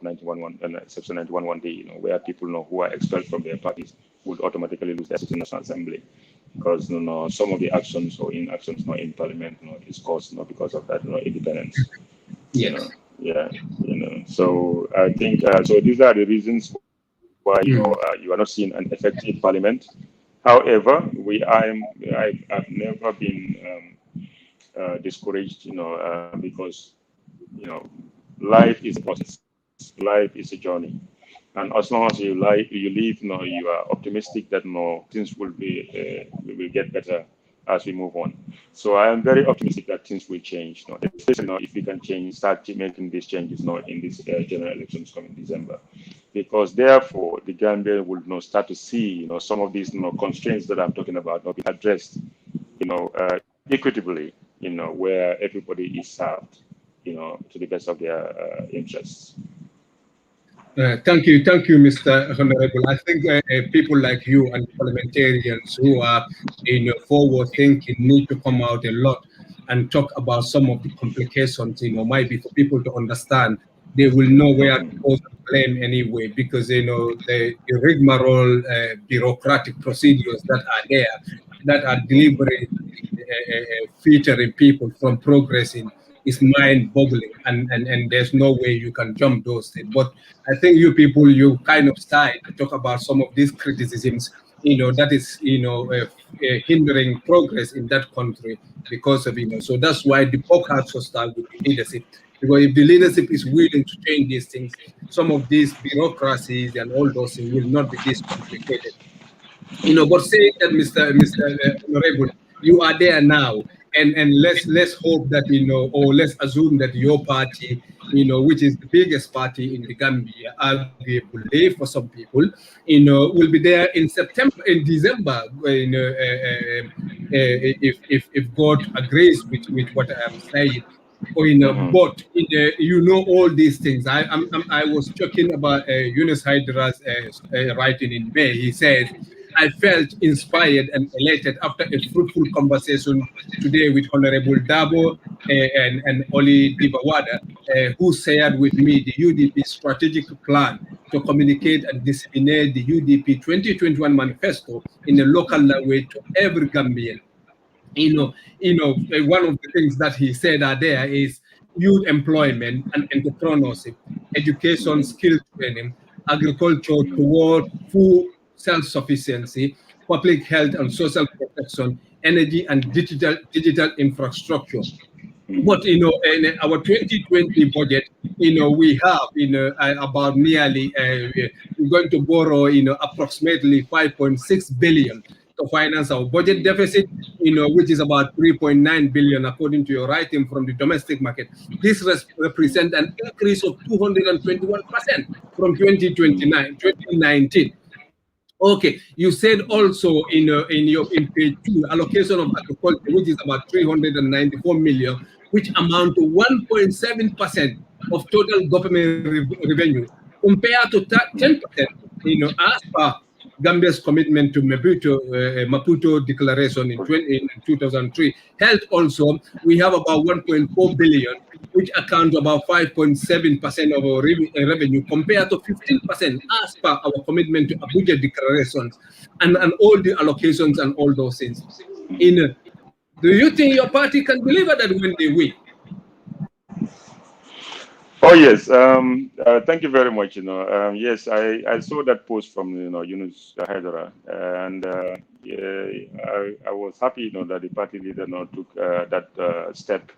Section 91(1)(d), where people who are expelled from their parties would automatically lose their seat in the National Assembly, because some of the actions or inactions in Parliament is caused because of that independence. Yes. So I think so. These are the reasons why you are not seeing an effective Parliament. However, I've never been discouraged, because life is a process, life is a journey, and as long as you live, you are optimistic that things will get better as we move on. So I am very optimistic that things will change. Especially if we can start making these changes in these general elections coming December, because therefore the Gambia will start to see some of these constraints that I'm talking about be addressed equitably, where everybody is served, to the best of their interests. Thank you, Mr. Honorable. I think people like you and parliamentarians who are forward-thinking need to come out a lot and talk about some of the complications. Might be for people to understand. They will know where to pose the blame anyway, because the rigmarole bureaucratic procedures that are there, that are deliberately featuring people from progressing, is mind-boggling, and there's no way you can jump those things. But I think you kind of started to talk about some of these criticisms, that is, hindering progress in that country because of, so that's why the book has to start with the leadership. Because if the leadership is willing to change these things, some of these bureaucracies and all those things will not be this complicated. But saying that, Mr. Honorable, you are there now, and let's hope that or let's assume that your party, which is the biggest party in the Gambia, arguably for some people, will be there in December, if God agrees with what I am saying. But all these things. I was talking about Yunus Hydra's writing in May. He says, I felt inspired and elated after a fruitful conversation today with Honorable Dabo and Oli Dibawada, who shared with me the UDP strategic plan to communicate and disseminate the UDP 2021 manifesto in a local language to every Gambian. One of the things that he said are there is youth employment and entrepreneurship, education, skill training, agriculture toward food self-sufficiency, public health and social protection, energy and digital infrastructure. But in our 2020 budget, we have about nearly we're going to borrow approximately 5.6 billion to finance our budget deficit, which is about 3.9 billion according to your writing from the domestic market. This represents an increase of 221% from 2019. Okay, you said also in page 2 allocation of agriculture, which is about 394 million, which amount to 1.7% of total government revenue, compared to 10%, as per Gambia's commitment to Maputo Declaration in 2003. Health also, we have about 1.4 billion, which account about 5.7% of our revenue, compared to 15% as per our commitment to Abuja declarations and all the allocations and all those things. Do you think your party can deliver that when they win? Oh yes, thank you very much. Yes, I saw that post from Yunus Haidara, and yeah, I was happy that the party leader took that step,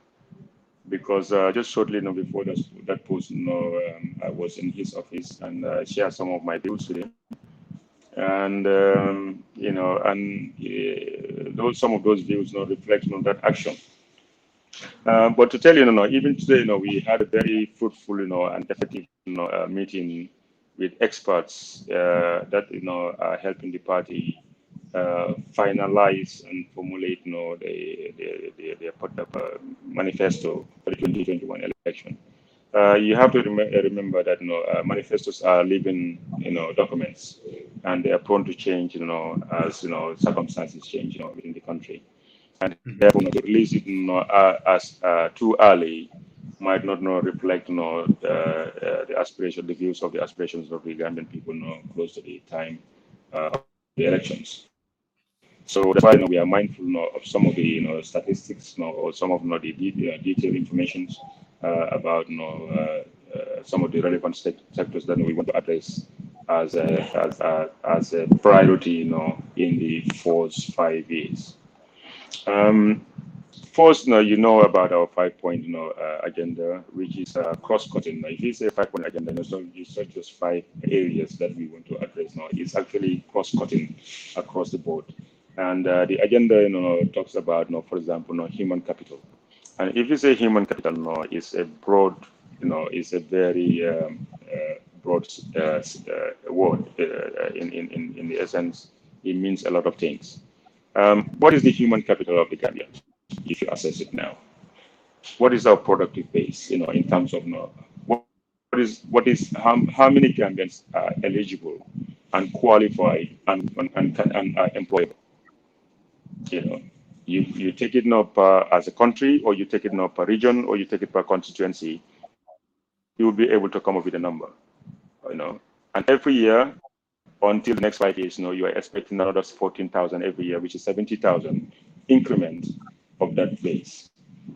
because just shortly before that post, I was in his office and shared some of my views with him, and those some of those views reflect on that action. But to tell you, even today, we had a very fruitful, and effective, meeting with experts that, are helping the party finalize and formulate, the manifesto for the 2021 election. You have to remember that, manifestos are living, documents, and they are prone to change, as circumstances change, within the country, and therefore to release it as too early might not reflect the aspiration, the views of the aspirations of the Gambian people close to the time of the elections. So that's why we are mindful of some of the statistics or some of the detailed information about some of the relevant sectors that we want to address as a priority in the first 5 years. First, about our 5-point agenda, which is cross-cutting. If you say 5-point agenda, it's not just 5 areas that we want to address. Now, it's actually cross-cutting across the board. And the agenda, talks about, for example, human capital. And if you say human capital, it's a broad, it's a very broad word. In the essence, it means a lot of things. What is the human capital of the Gambia, if you assess it now? What is our productive base, in terms of what is how many Gambians are eligible and qualified and are employable? You take it as a country, or you take it per region, or you take it per constituency, you will be able to come up with a number, and every year until the next 5 years, you are expecting another 14,000 every year, which is 70,000 increment of that base.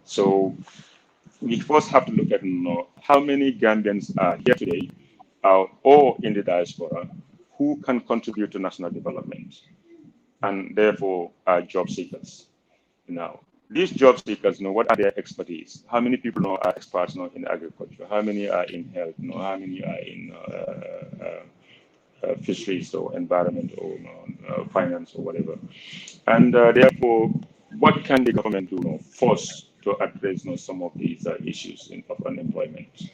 So we first have to look at how many Gambians are here today or in the diaspora who can contribute to national development, and therefore are job seekers. Now, these job seekers, what are their expertise? How many people are experts in agriculture? How many are in health? How many are in fisheries or environment or finance or whatever? And therefore, what can the government do first to address some of these issues of unemployment,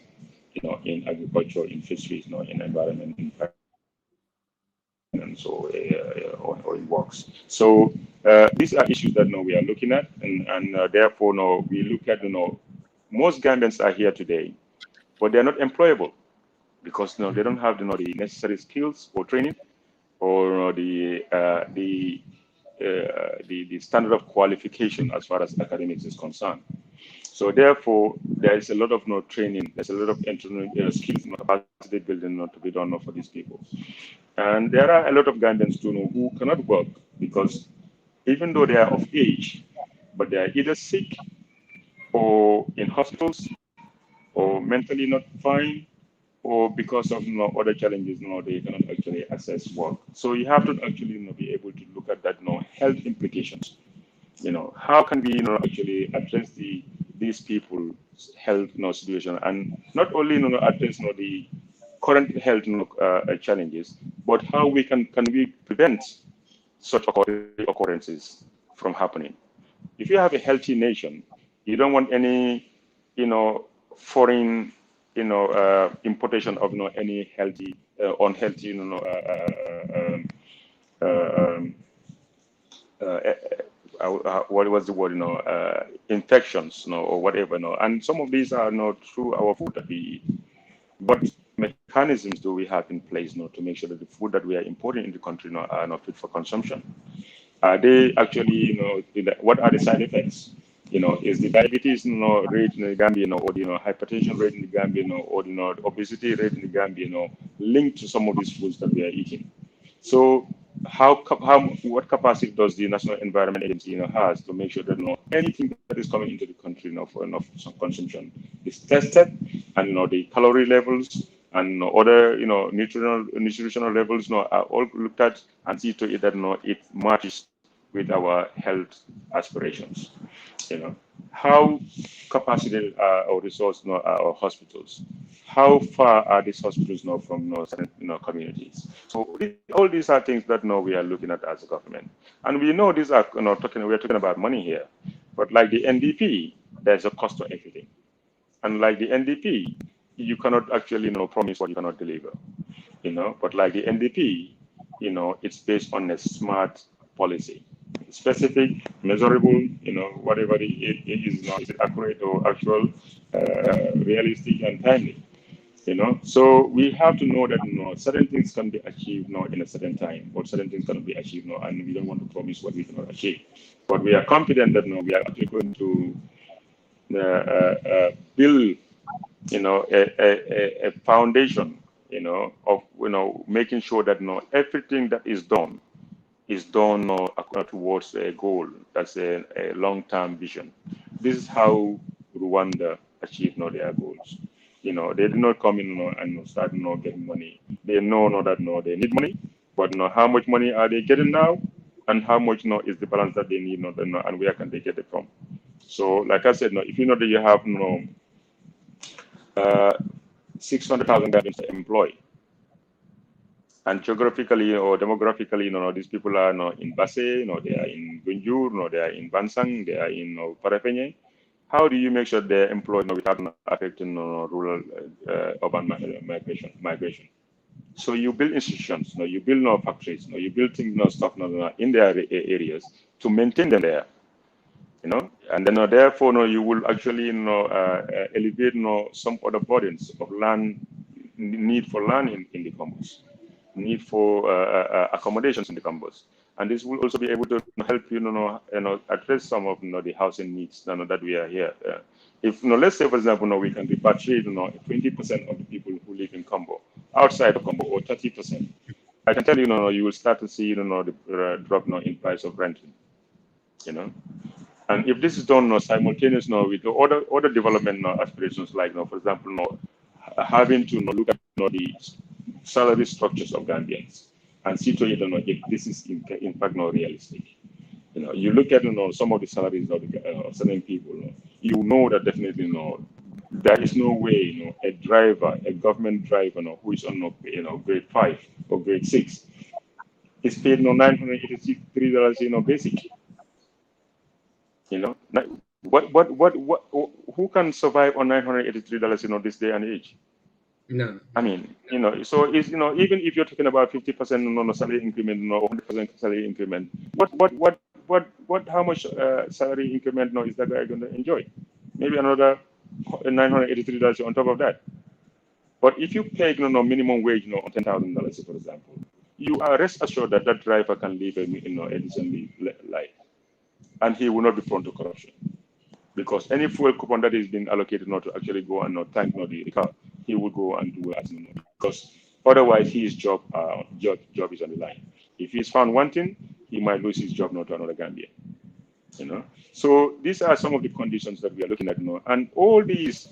in agriculture, in fisheries, in environment, in finance, or in works. So these are issues that we are looking at, and therefore we look at most Gambians are here today, but they are not employable, because they don't have the necessary skills or training, or the standard of qualification as far as academics is concerned. So therefore, there is a lot of training, there's a lot of skills, capacity building to be done for these people. And there are a lot of Gambians too who cannot work, because even though they are of age, but they are either sick or in hospitals or mentally not fine, or because of other challenges, they cannot actually access work. So you have to actually be able to look at that health implications. How can we actually address the these people's health situation, and not only address the current health challenges, but how can we prevent such occurrences from happening. If you have a healthy nation, you don't want any foreign importation of any healthy unhealthy um, what was the word infections or whatever and some of these are not through our food that we eat. What mechanisms do we have in place to make sure that the food that we are importing in the country are not fit for consumption? Are they actually, what are the side effects? Is the diabetes, rate in the Gambia, or the, hypertension rate in the Gambia, or the, obesity rate in the Gambia, linked to some of these foods that we are eating? So, what capacity does the National Environment Agency, has to make sure that anything that is coming into the country, for enough consumption is tested, and the calorie levels and other nutritional levels are all looked at and see to it that it matches with our health aspirations. How capacitated are our resources are our hospitals? How far are these hospitals from certain communities? So all these are things that we are looking at as a government, and we know these are we're talking about money here, but like the NDP, there's a cost to everything, and like the NDP, you cannot actually promise what you cannot deliver. But like the NDP, it's based on a smart policy, specific, measurable, whatever it is, is it accurate or actual, realistic and timely, So we have to know that, certain things can be achieved, in a certain time, or certain things cannot be achieved, and we don't want to promise what we cannot achieve. But we are confident that, we are actually going to build, a foundation, of, making sure that, everything that is done towards a goal. That's a long-term vision. This is how Rwanda achieved their goals. They did not come in and start getting money. They know that they need money, but how much money are they getting now, and how much is the balance that they need, and where can they get it from? So, like I said, if you know that you have 600,000 Gambians to employ, and geographically or demographically, these people are in Basse, they are in Gunjur, they are in Bansang, they are in Parafenye. How do you make sure they're employed without affecting rural urban migration? So you build institutions, you build factories, you build things, stuff in their areas to maintain them there. And then therefore you will actually elevate some other burdens of land, need for land in the combos, need for accommodations in the combos, and this will also be able to help address some of the housing needs that we are here. If let's say for example we can repatriate 20% of the people who live in Combo outside of Combo, or 30%, I can tell you you will start to see the drop in price of renting. And if this is done simultaneously with the other development aspirations, like for example having to look at the salary structures of Gambians and see to it if this is in fact not realistic. You look at some of the salaries of certain people, you know that definitely there is no way a driver, a government driver who is on grade 5 or grade 6 is paid $983 basic. What who can survive on $983 this day and age? No. I mean, so it's even if you're talking about 50% salary increment or 100% salary increment, how much salary increment is that guy going to enjoy? Maybe another $983 on top of that. But if you pay minimum wage on $10,000, for example, you are rest assured that that driver can live a decent life, and he will not be prone to corruption, because any fuel coupon that is being allocated not to actually go and not thank the car, he will go and do as because otherwise his job is on the line. If he's found wanting, he might lose his job to another Gambian. So these are some of the conditions that we are looking at and all these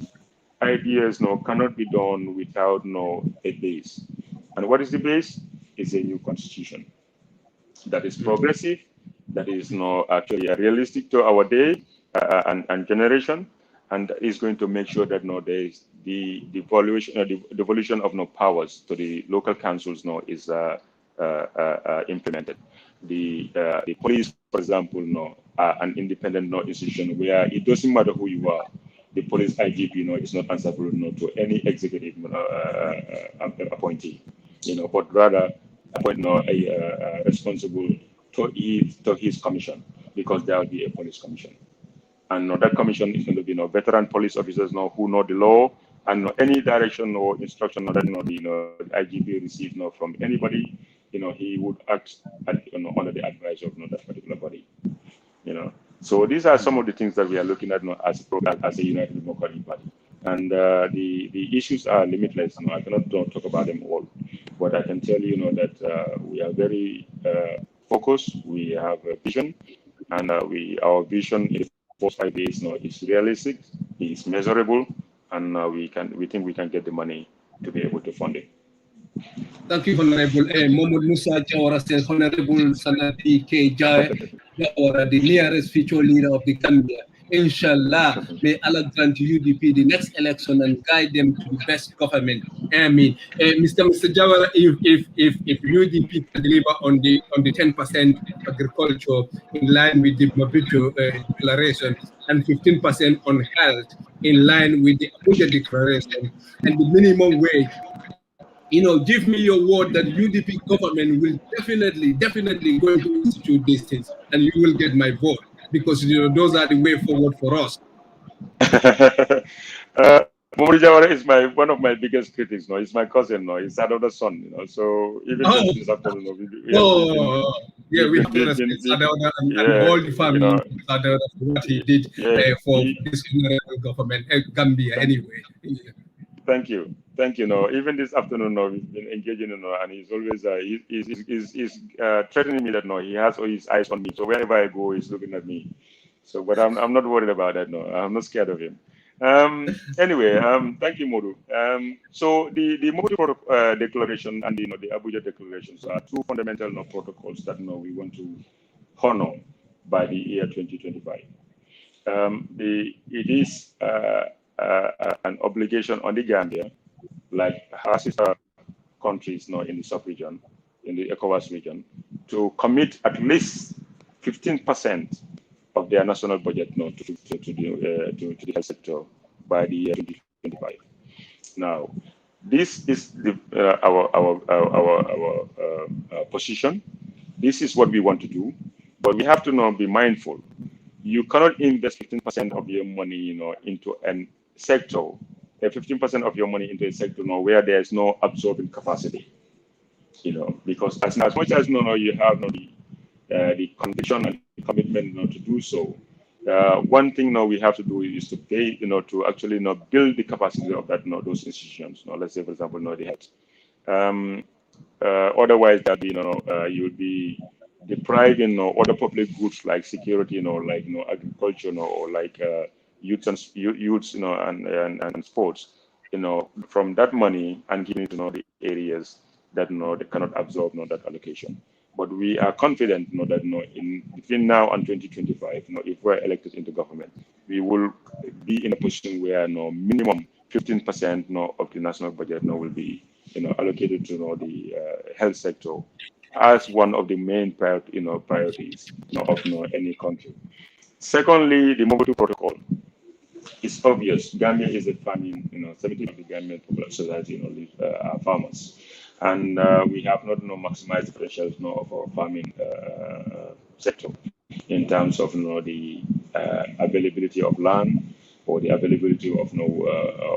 ideas cannot be done without a base. And what is the base? It's a new constitution that is progressive, that is actually realistic to our day and generation, and is going to make sure that there is the devolution, the devolution of powers to the local councils is implemented. The police, for example, are an independent institution where it doesn't matter who you are. The police IGP, is not answerable to any executive appointee, but rather appoint a responsible to his commission, because there will be a police commission. And that commission is going to be veteran police officers who know the law, and any direction or instruction that the IGP receives from anybody, he would act under the advice of that particular body. So these are some of the things that we are looking at as a United Democratic Party. And the issues are limitless. I cannot talk about them all, but I can tell you that we are very focused. We have a vision, and our vision in the first 5 years is realistic, is measurable, and we think we can get the money to be able to fund it. Thank you, Honorable Mohamed Musa Jawara, says Honorable Sanna Jawara, the nearest future leader of the Gambia. Inshallah, may Allah grant UDP the next election and guide them to the best government. I mean, Mr. Jawara, if UDP can deliver on the 10% agriculture in line with the Maputo declaration, and 15% on health in line with the Abuja declaration, and the minimum wage, give me your word that UDP government will definitely going to institute these things, and you will get my vote, because those are the way forward for us. Mohamed Jawara is one of my biggest critics. He's my cousin. He's another son. So even this afternoon, we have to respect Sadauda and all the family of Sadauda for what he did for this government, Gambia, anyway. Thank you. Even this afternoon, we've been engaging, and he's always he's threatening me that he has all his eyes on me. So wherever I go, he's looking at me. So, but I'm not worried about that. No, I'm not scared of him. Anyway, thank you, Modu. So the Modu Declaration and the Abuja declarations are two fundamental protocols that we want to honor by the year 2025. It is an obligation on the Gambia, like our sister countries in the sub-region, in the ECOWAS region, to commit at least 15% of their national budget to the health sector by the year 2025. Now, this is our position. This is what we want to do, but we have to be mindful. You cannot invest 15% of your money, into a sector, 15% of your money into a sector where there is no absorbing capacity. Because as much as you have the conviction and the commitment to do so. One thing we have to do is to pay, to actually build the capacity of those institutions. Let's say, for example, the health. Otherwise, that you'll be depriving other public goods like security, like agriculture, or like youths and sports, from that money and giving it to the areas that they cannot absorb that allocation. But we are confident that between now and 2025, if we're elected into government, we will be in a position where minimum 15% of the national budget will be allocated to the health sector as one of the main priorities of any country. Secondly, the Mobutu Protocol. It's obvious. Gambia is a farming, 70% of the Gambian society are farmers. And we have not maximized the potential of our farming sector in terms of the availability of land, or the availability of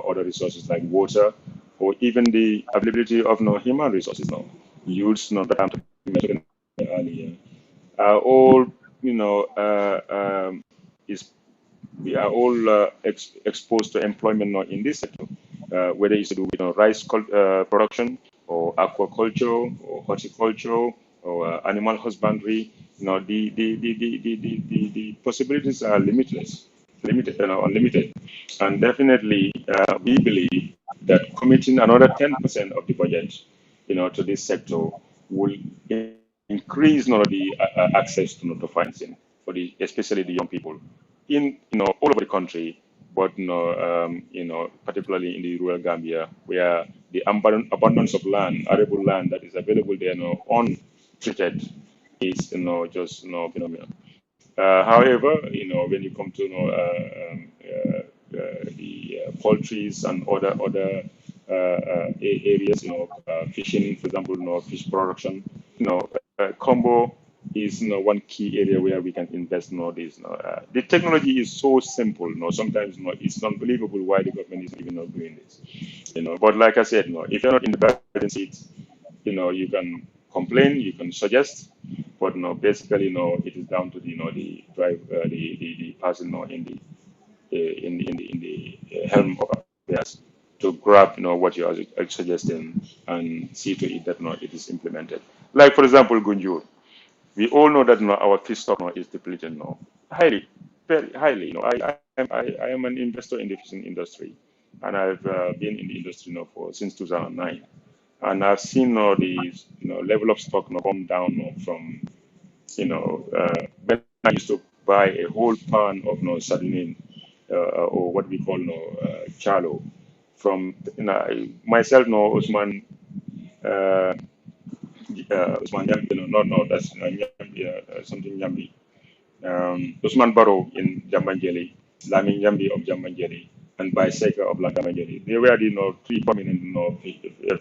other resources like water, or even the availability of human resources. Youths that I'm mentioning earlier are all we are all exposed to employment in this sector, whether it's to do with rice production, or aquaculture, or horticulture, or animal husbandry. The possibilities are unlimited, and definitely we believe that committing another 10% of the budget, to this sector will increase the access to financing for especially the young people in all over the country, but particularly in the rural Gambia, where the abundance of land, arable land that is available there, untreated, is just phenomenal. However, when you come to the poultries and other areas, fishing, for example, fish production, combo is one key area where we can invest nowadays. The technology is so simple. Sometimes it's unbelievable why the government is even not doing this. But like I said, if you're not in the driving seat, you can complain, you can suggest, but basically, it is down to the drive, the person, in the helm of affairs to grab, what you are suggesting and see to it that it is implemented. Like for example, Gunjur, we all know that our fish stock is depleted highly, very highly. I am an investor in the fishing industry, and I've been in the industry since 2009, and I've seen the level of stock come down from when I used to buy a whole pan of sardine, or what we call chalo, from myself, Usman, Usman Yambi, no, that's Nyambi, something Yambi. Usman Barrow in Jambanjeli, Lamin Yambi of Jambanjeli, and Biseka of Jambanjeli. They were the three prominent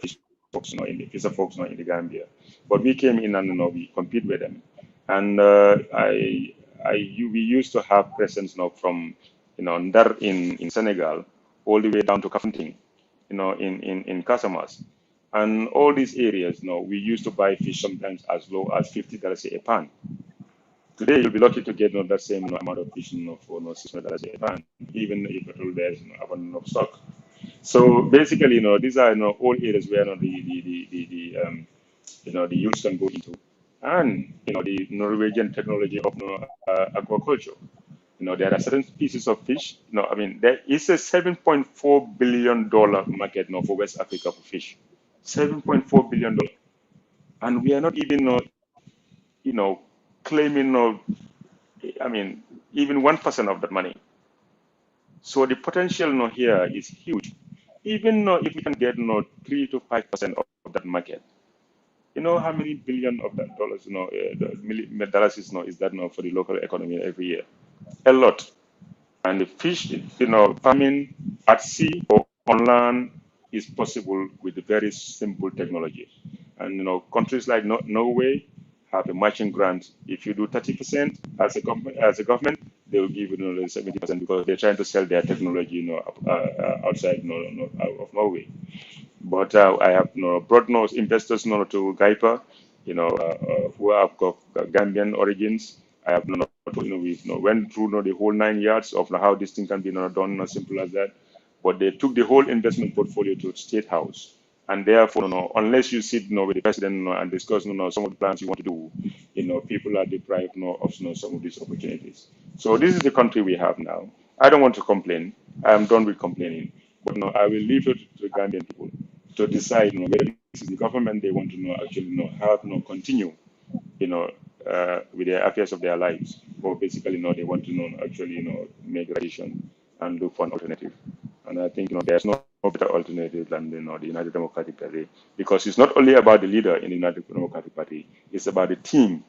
fish folks, in the fisher folks, in the Gambia. But we came in and we compete with them, and we used to have presence from Ndar in Senegal all the way down to Kafountine, in Casamas. And all these areas, we used to buy fish sometimes as low as $50 a pound. Today, you'll be lucky to get that same amount of fish for $600 a pound, even if there's abundance of stock. So basically, these are all areas where the youth can go into, and the Norwegian technology of aquaculture. There are certain species of fish. I mean, there is a $7.4 billion market for West Africa for fish. $7.4 billion, and we are not even, claiming, even 1% of that money. So the potential here is huge. Even if we can get 3 to 5% of that market, how many billion of that dollars, dollars is that for the local economy every year? A lot. And the fish, farming at sea or on land is possible with a very simple technology. And countries like Norway have a matching grant. If you do 30% as a government, they will give 70% because they're trying to sell their technology, outside of Norway. But I have brought investors to Gaipa, who have got Gambian origins. I have we went through the whole 9 yards of how this thing can be done, simple as that. But they took the whole investment portfolio to State House, and therefore, unless you sit with the president and discuss some of the plans you want to do, people are deprived of some of these opportunities. So this is the country we have now. I don't want to complain. I am done with complaining. But I will leave it to the Gambian people to decide whether this is the government they want to actually have continue with the affairs of their lives, or basically they want to actually make a decision and look for an alternative. And I think there's no better alternative than the United Democratic Party, because it's not only about the leader in the United Democratic Party, it's about the team.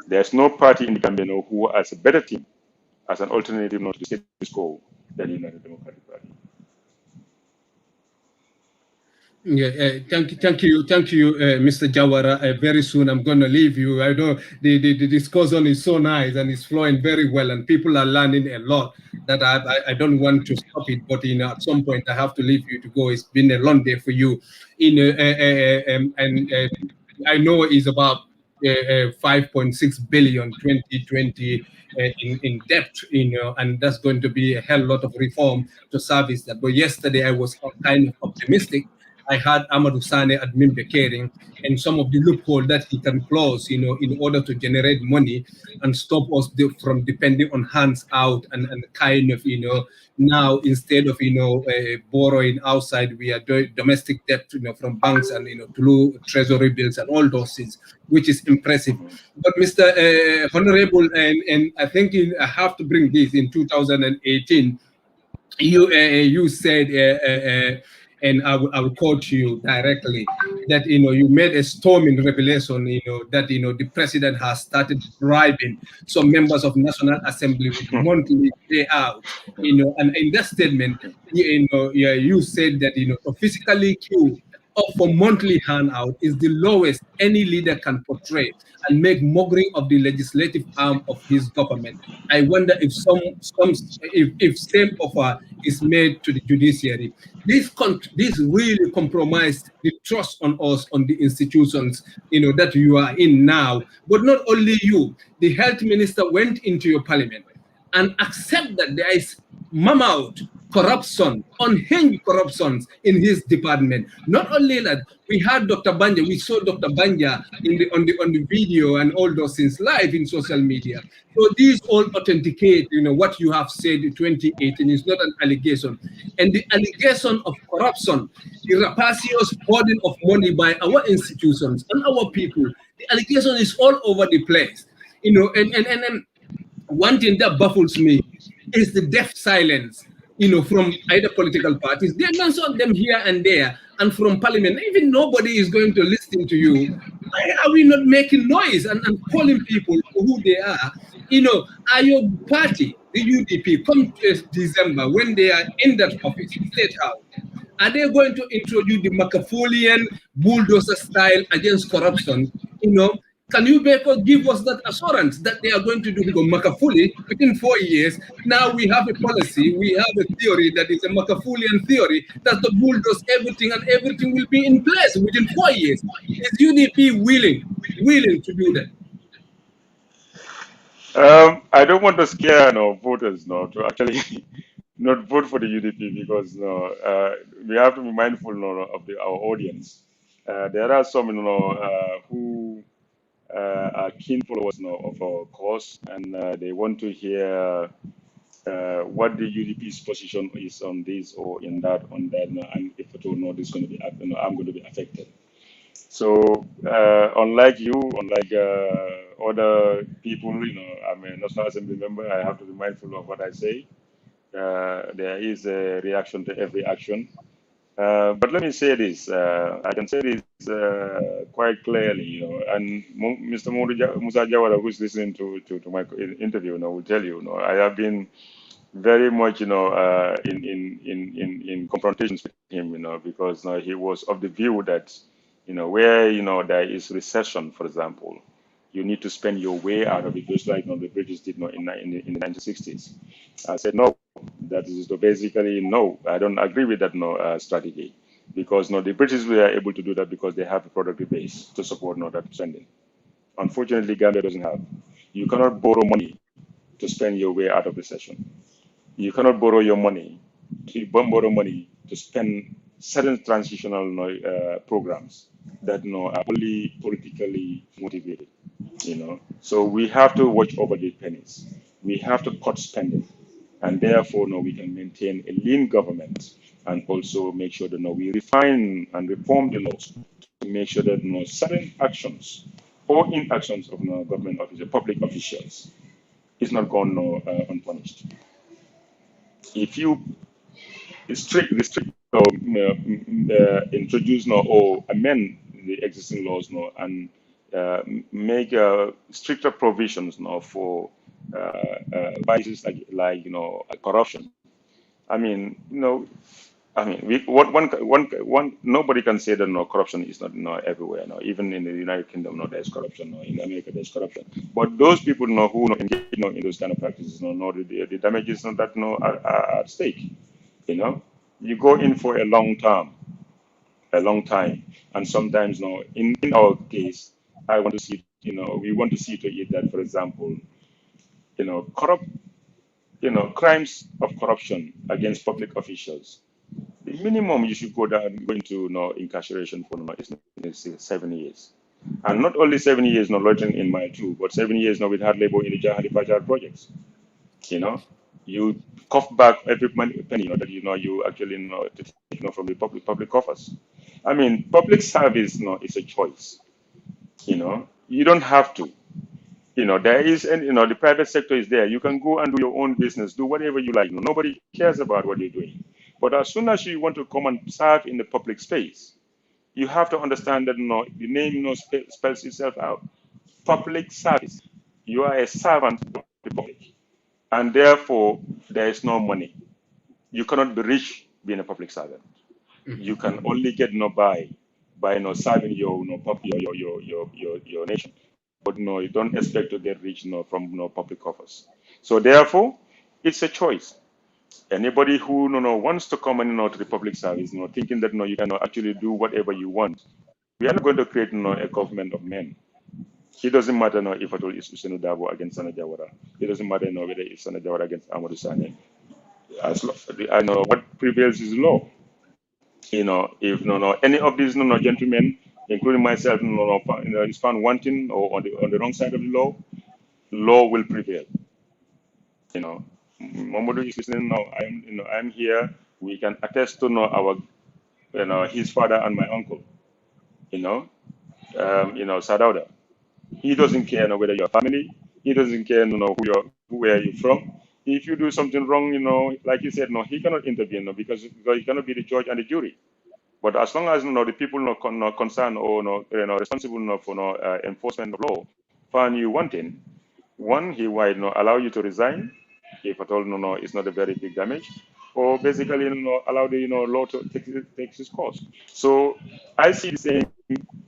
There's no party in the Gambia who has a better team as an alternative to the status quo than the United Democratic Party. Yeah, thank you, Mr. Jawara. Very soon I'm going to leave you. I know the discussion is so nice and it's flowing very well, and people are learning a lot. That I don't want to stop it, but at some point I have to leave you to go. It's been a long day for you. And I know it's about 5.6 billion 2020 in debt, and that's going to be a hell lot of reform to service that. But yesterday I was kind of optimistic. I had Amadou Sane admin Bekering and some of the loophole that he can close, in order to generate money and stop us from depending on hands out and kind of, now instead of, borrowing outside, we are doing domestic debt, from banks and, through treasury bills and all those things, which is impressive. But Mr. Honorable, and I think I have to bring this in 2018, you said, and I will quote you directly, that you made a storming revelation, that the president has started bribing some members of National Assembly with monthly payout, and in that statement, yeah, you said that to physically queue up for monthly handout is the lowest any leader can portray and make mockery of the legislative arm of his government. I wonder if if same offer is made to the judiciary. This really compromised the trust on us, on the institutions, that you are in now. But not only you, the health minister went into your parliament and accept that there is mammoth corruption, unhinged corruptions in his department. Not only that, we had Dr. Banja, we saw Dr. Banja on the video and all those things live in social media. So these all authenticate, what you have said in 2018 is not an allegation. And the allegation of corruption, the rapacious hoarding of money by our institutions and our people, the allegation is all over the place. And one thing that baffles me is the deaf silence, from either political parties. They mention them here and there, and from parliament. Even nobody is going to listen to you. Why are we not making noise and calling people for who they are? Are your party, the UDP, come to December when they are in that office, state house? Are they going to introduce the Machiavellian bulldozer style against corruption? Can you therefore give us that assurance that they are going to do Machiavelli within 4 years? Now we have a policy, we have a theory that is a Machiavellian theory that the bulldoze everything and everything will be in place within 4 years. Is UDP willing to do that? I don't want to scare voters to actually not vote for the UDP because we have to be mindful of our audience. There are some who are keen followers of our cause, and they want to hear what the UDP's position is on this or in that, and if at all, this is going to be, I'm going to be affected. So, unlike you, unlike other people, I'm a National Assembly member, I have to be mindful of what I say. There is a reaction to every action. But let me say this. I can say this quite clearly, and Mr. Musa Jawara, who's listening to my interview, will tell you, I have been very much, in confrontations with him, because he was of the view that, where, there is recession, for example, you need to spend your way out of it, just like the British did in the 1960s. I said, no, that is basically no, I don't agree with that strategy. Because the British were able to do that because they have a productive base to support that spending. Unfortunately, Gambia doesn't have. You cannot borrow money to spend your way out of recession. You cannot borrow your money. You won't borrow money to spend certain transitional programs that are only politically motivated. So we have to watch over the pennies. We have to cut spending, and therefore, we can maintain a lean government and also make sure that we refine and reform the laws to make sure that certain actions or inactions of government officials, public officials, is not gone unpunished. If you restrict or introduce or amend the existing laws and make stricter provisions for vices like corruption. I mean, nobody can say that corruption is not everywhere. Even in the United Kingdom, there's corruption. In America, there's corruption. But those people who engage in those kind of practices know the damages that are at stake. You go in for a long time, and sometimes in our case, I want to see we want to see to it that, for example, corrupt crimes of corruption against public officials. The minimum you should go into incarceration for is 7 years. And not only 7 years lodging in my too, but 7 years with hard labor in the Jahali Bajaj projects. You cough back every penny that you actually take from the public coffers. I mean, public service is a choice. You don't have to. There is, and the private sector is there. You can go and do your own business, do whatever you like. Nobody cares about what you're doing. But as soon as you want to come and serve in the public space, you have to understand that the name spells itself out. Public service. You are a servant of the public, and therefore there is no money. You cannot be rich being a public servant. You can only get by serving your nation. But no, you don't expect to get rich from public office. So therefore, it's a choice. Anybody who wants to come to the public service, thinking that you can actually do whatever you want. We are not going to create a government of men. It doesn't matter if at all it's Usainu Dabo against Sanna Jawara. It doesn't matter whether it's Sanna Jawara against Amadou Sane. I know what prevails is law. If any of these gentlemen, including myself, is found wanting or on the wrong side of the law will prevail. Momodu is listening now. I'm here. We can attest to our his father and my uncle. Sadauda. He doesn't care whether you're family. He doesn't care where you're from. If you do something wrong, like he said, he cannot intervene because he cannot be the judge and the jury. But as long as the people concerned or responsible for enforcement of law find you wanting, one, he might allow you to resign if at all it's not a very big damage, or basically allow the law to take its course. So I see the same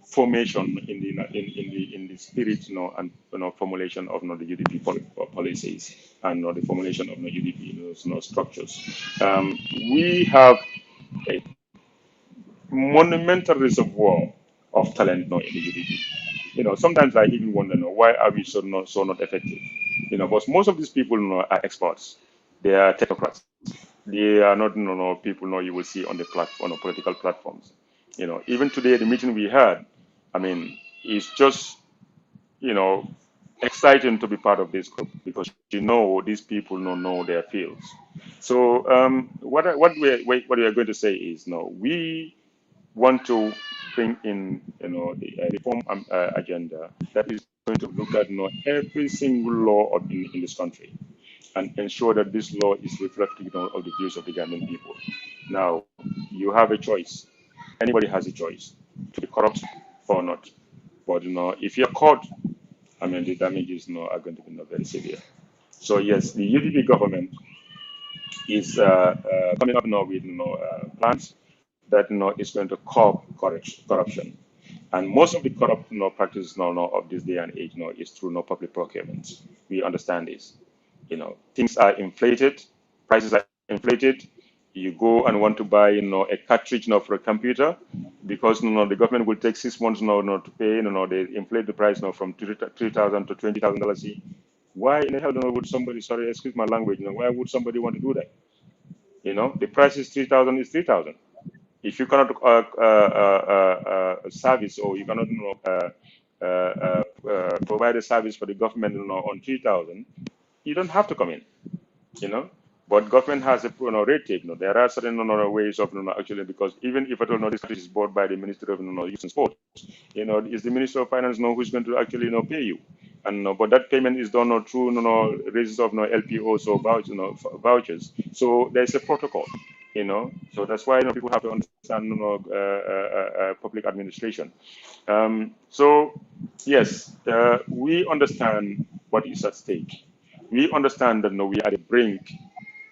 formation in the spirit and formulation of the UDP policies and the formulation of the UDP structures. We have a monumental reservoir of talent in the UDP. Sometimes I even wonder why are we so not effective? Because most of these people are experts. They are technocrats. They are not people you will see on the platform, on political platforms. Even today the meeting we had, it's just exciting to be part of this group because these people know their fields. So what we are going to say is we want to bring in the reform agenda that is going to look at every single law in this country and ensure that this law is reflective of the views of the Gambian people. Now, you have a choice. Anybody has a choice to be corrupt or not. But if you're caught, the damages are going to be very severe. So yes, the UDP government is coming up now with plans that is going to curb corruption. And most of the corrupt practices of this day and age is through public procurement. We understand this. Things are inflated, prices are inflated. You go and want to buy a cartridge for a computer because the government will take 6 months to pay. They inflate the price from $3,000 to $20,000. Why in the hell would somebody? Sorry, excuse my language. Why would somebody want to do that? The price is 3,000 is 3,000. If you cannot service or you cannot provide a service for the government on 3,000, you don't have to come in. But government has a red tape. There are certain ways of actually, because even if at all this is bought by the Ministry of Youth and Sports, is the Ministry of Finance who's going to actually pay you, and but that payment is done through raises of LPOs or vouchers. So there's a protocol. So that's why people have to understand public administration. So yes, we understand what is at stake. We understand that we are at the brink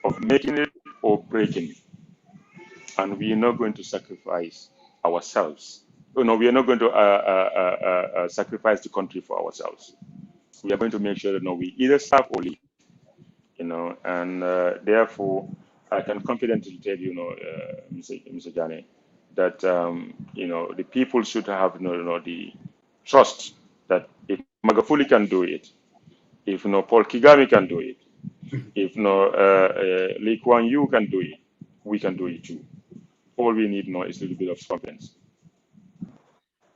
of making it or breaking it, and we are not going to sacrifice ourselves. We are not going to sacrifice the country for ourselves. We are going to make sure that we either serve or leave. And therefore, I can confidently tell you, Mr. Janneh, that the people should have the trust that if Magafuli can do it, if Paul Kagame can do it, if Lee Kuan Yew can do it, we can do it too. All we need is a little bit of confidence.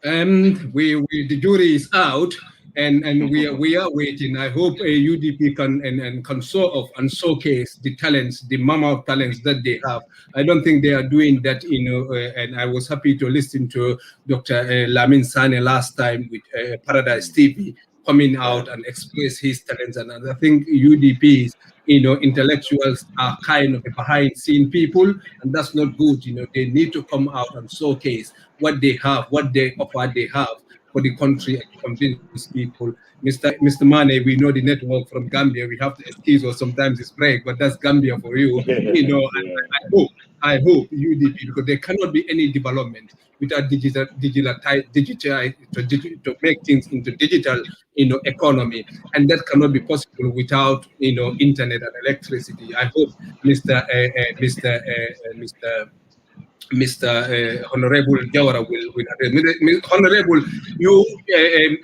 The jury is out, and we are waiting. I hope UDP can show off and showcase the talents, the mammoth talents that they have. I don't think they are doing that, and I was happy to listen to Dr. Lamin Sane last time with Paradise TV coming out and express his talents. And I think UDPs, intellectuals are kind of behind scene people, and that's not good. They need to come out and showcase what they have, what they offer, they have for the country, and convince people. Mr. Mane, we know the network from Gambia. We have to excuse or sometimes it's break, but that's Gambia for you. Yeah. I hope UDP, because there cannot be any development without digital to make things into digital, economy, and that cannot be possible without, internet and electricity. I hope Mr. Honorable Jawara will Honorable, you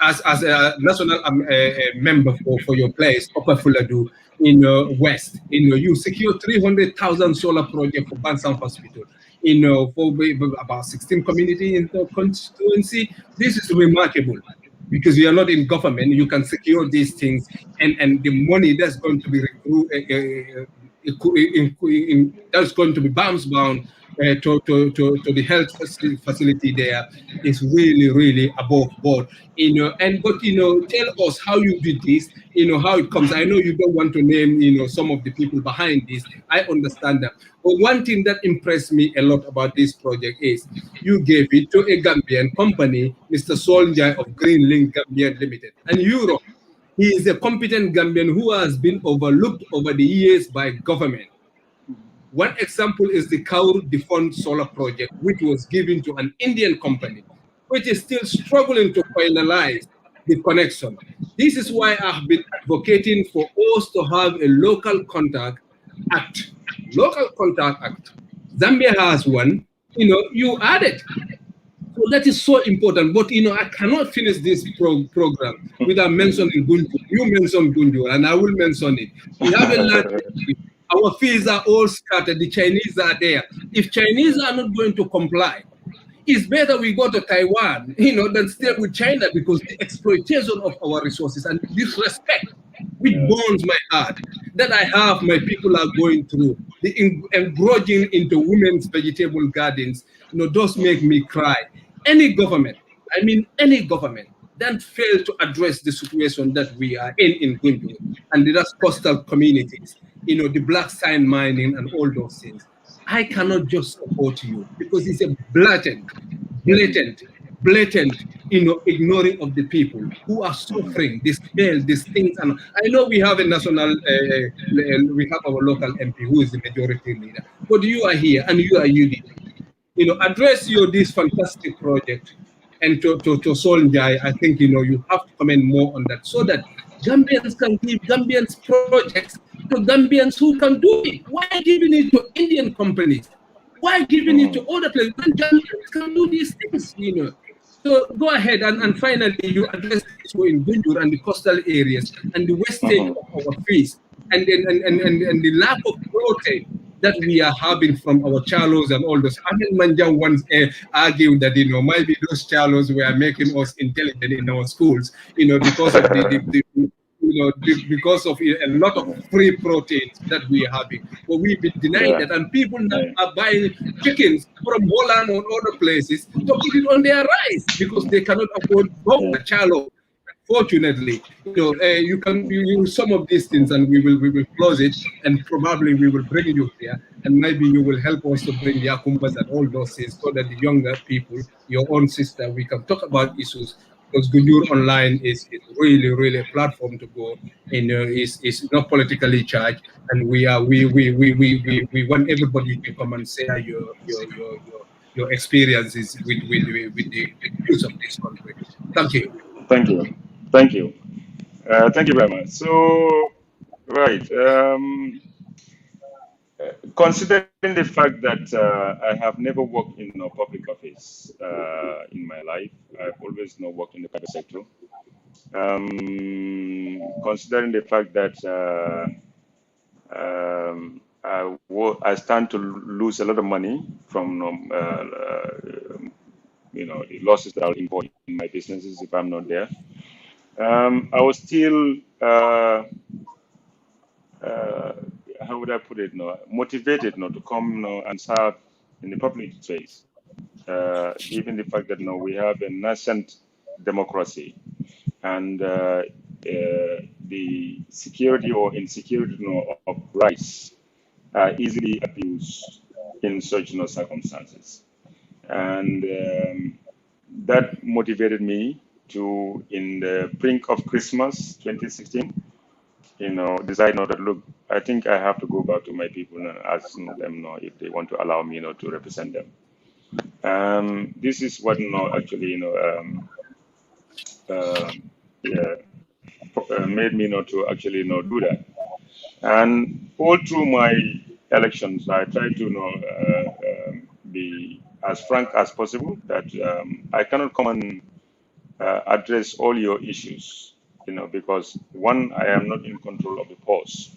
as a national member for your place, Upper Fulladu in West, you secure 300,000 solar project for Bansang Hospital, for about 16 community in the constituency. This is remarkable because you are not in government. You can secure these things, and the money that's going to be that's going to be bound to the health facility there is really, really above board. But tell us how you did this, how it comes. I know you don't want to name, some of the people behind this. I understand that. But one thing that impressed me a lot about this project is you gave it to a Gambian company, Mr. Solnjai of Green Link Gambia Limited. And Europe, he is a competent Gambian who has been overlooked over the years by government. One example is the Kaur Defunct Solar Project, which was given to an Indian company, which is still struggling to finalize the connection. This is why I've been advocating for us to have a local contact act. Local contact act. Zambia has one, you add it. So that is so important. But I cannot finish this program without mentioning Gunjur. You mentioned Gunjur, and I will mention it. We have a land. Our fees are all scattered. The Chinese are there. If Chinese are not going to comply, it's better we go to Taiwan, than stay with China, because the exploitation of our resources and disrespect, which burns my heart, that I have my people are going through, the engrossing into women's vegetable gardens, does make me cry. Any government, any government, then fail to address the situation that we are in Gunjur and the coastal communities, the black sand mining and all those things. I cannot just support you because it's a blatant, ignoring of the people who are suffering this spell, these things. And I know we have a national, we have our local MP who is the majority leader, but you are here and you are UDP. Address this fantastic project. And to Solnjai, I think, you have to comment more on that so that Gambians can give Gambians projects to Gambians who can do it. Why giving it to Indian companies? Why giving it to other places when Gambians can do these things, So go ahead and finally you address the issue in Gunjur and the coastal areas and the wastage of our fees and the lack of protein that we are having from our chalos and all those. Ahmed Manjang once argued that maybe those chalos were making us intelligent in our schools, because of because of a lot of free proteins that we are having. But we've been denying that, and people now are buying chickens from Holland or other places to put it on their rice because they cannot afford chalo. Fortunately, you can use some of these things, and we will close it, and probably we will bring you here, and maybe you will help us to bring Yakumbas and all those things, so that the younger people, your own sister, we can talk about issues. Because Gunjur Online is really, really a platform to go, and is not politically charged, and we want everybody to come and share your experiences with the use of this country. Thank you. Thank you. Thank you. Thank you very much. So, right. Considering the fact that I have never worked in a public office in my life, I've always worked in the private sector. Considering the fact that I stand to lose a lot of money from the losses that I'll import in my businesses if I'm not there. I was still how would I put it? Motivated to come and serve in the public space, given the fact that we have a nascent democracy and the security or insecurity of rice are easily abused in such circumstances. And that motivated me to, in the brink of Christmas 2016, decide that, look, I think I have to go back to my people and ask them if they want to allow me to represent them. This is what actually yeah, made me not to actually do that. And all through my elections, I try to be as frank as possible that I cannot come and address all your issues, because one, I am not in control of the post.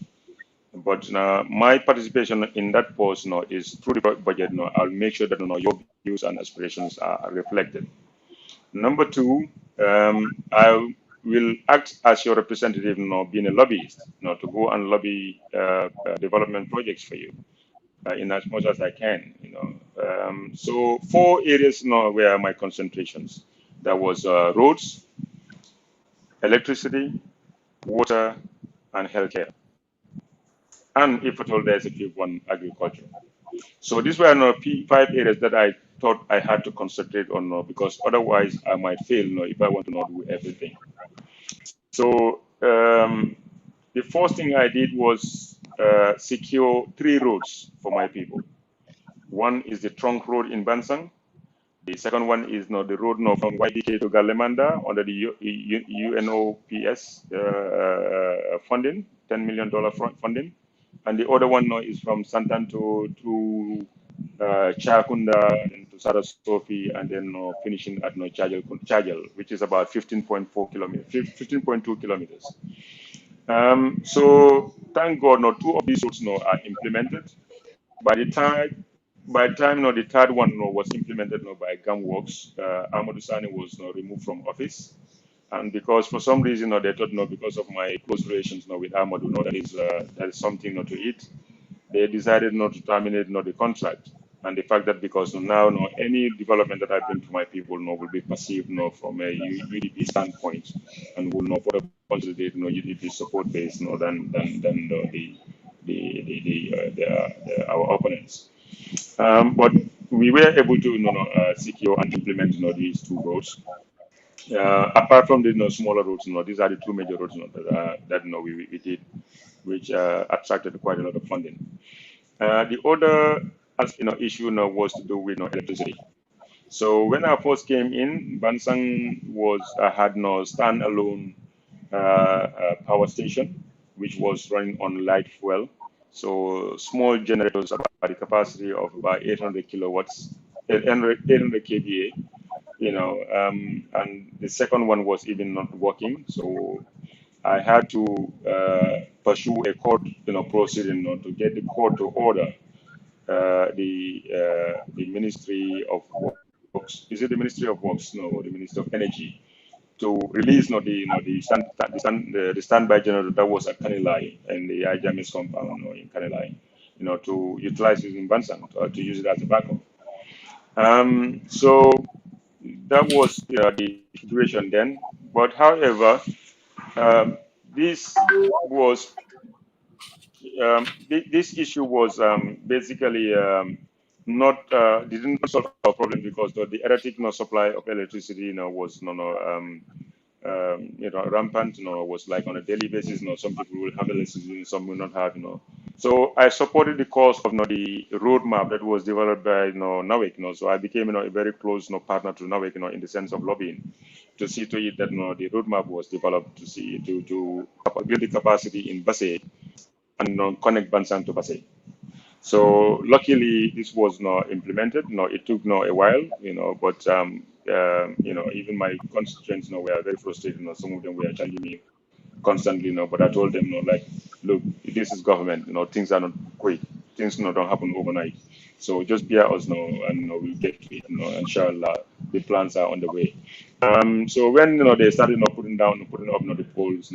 But my participation in that post is through the budget. I'll make sure that your views and aspirations are reflected. Number two, I will act as your representative, being a lobbyist, to go and lobby development projects for you in as much as I can. So four areas were my concentrations. There was roads, electricity, water, and healthcare. And if at all there's a fifth one, agriculture. So these were five areas that I thought I had to concentrate on because otherwise I might fail if I want to not do everything. So the first thing I did was secure three roads for my people. One is the trunk road in Bansang. The second one is the road from YBK to Galemanda under the UNOPS funding, $10 million funding. And the other one is from Santan to Chakunda and to Sarasofi, and then finishing at Chajal, which is about 15.4 kilometers, 15.2 kilometers. So thank God, two of these roads are implemented. By the time, the third one was implemented by GAMWorks, Amadou Sani was removed from office. And because for some reason they thought because of my close relations with Amadou, that is something to it, they decided not to terminate the contract. And the fact that because now any development that I bring to my people will be perceived from a UDP standpoint and will further consolidate UDP support base than our opponents. But we were able to secure and implement these two roads. Apart from the smaller roads, these are the two major roads that we did, which attracted quite a lot of funding. The other issue was to do with electricity. So when I first came in, Bansang had no standalone power station, which was running on light fuel. So small generators about the capacity of about 800 kilowatts, 800 kVA, and the second one was even not working. So I had to pursue a court, proceeding to get the court to order the Ministry of Works. Is it the Ministry of Works? No, or the Ministry of Energy to release the standby generator that was at Kanilai and the IJAMIS compound in Kanilai, to utilize it in Bansang to use it as a backup. So that was the situation then. But however, this was this issue was basically not didn't solve our problem because the erratic supply of electricity was rampant. Was like on a daily basis. Some people will have electricity, some will not have. So I supported the cause of the roadmap that was developed by NAWEC. So I became a very close partner to NAWEC in the sense of lobbying to see to it that the roadmap was developed to build the capacity in Basse and connect Bansang to Basse. So luckily, this was not implemented. It took a while, but even my constituents, were very frustrated. Some of them were challenging me constantly, but I told them, look, this is government. Things are not quick. Things don't happen overnight. So just bear us now, and we'll get to it. Inshallah, the plans are on the way. So when they started putting up the poles,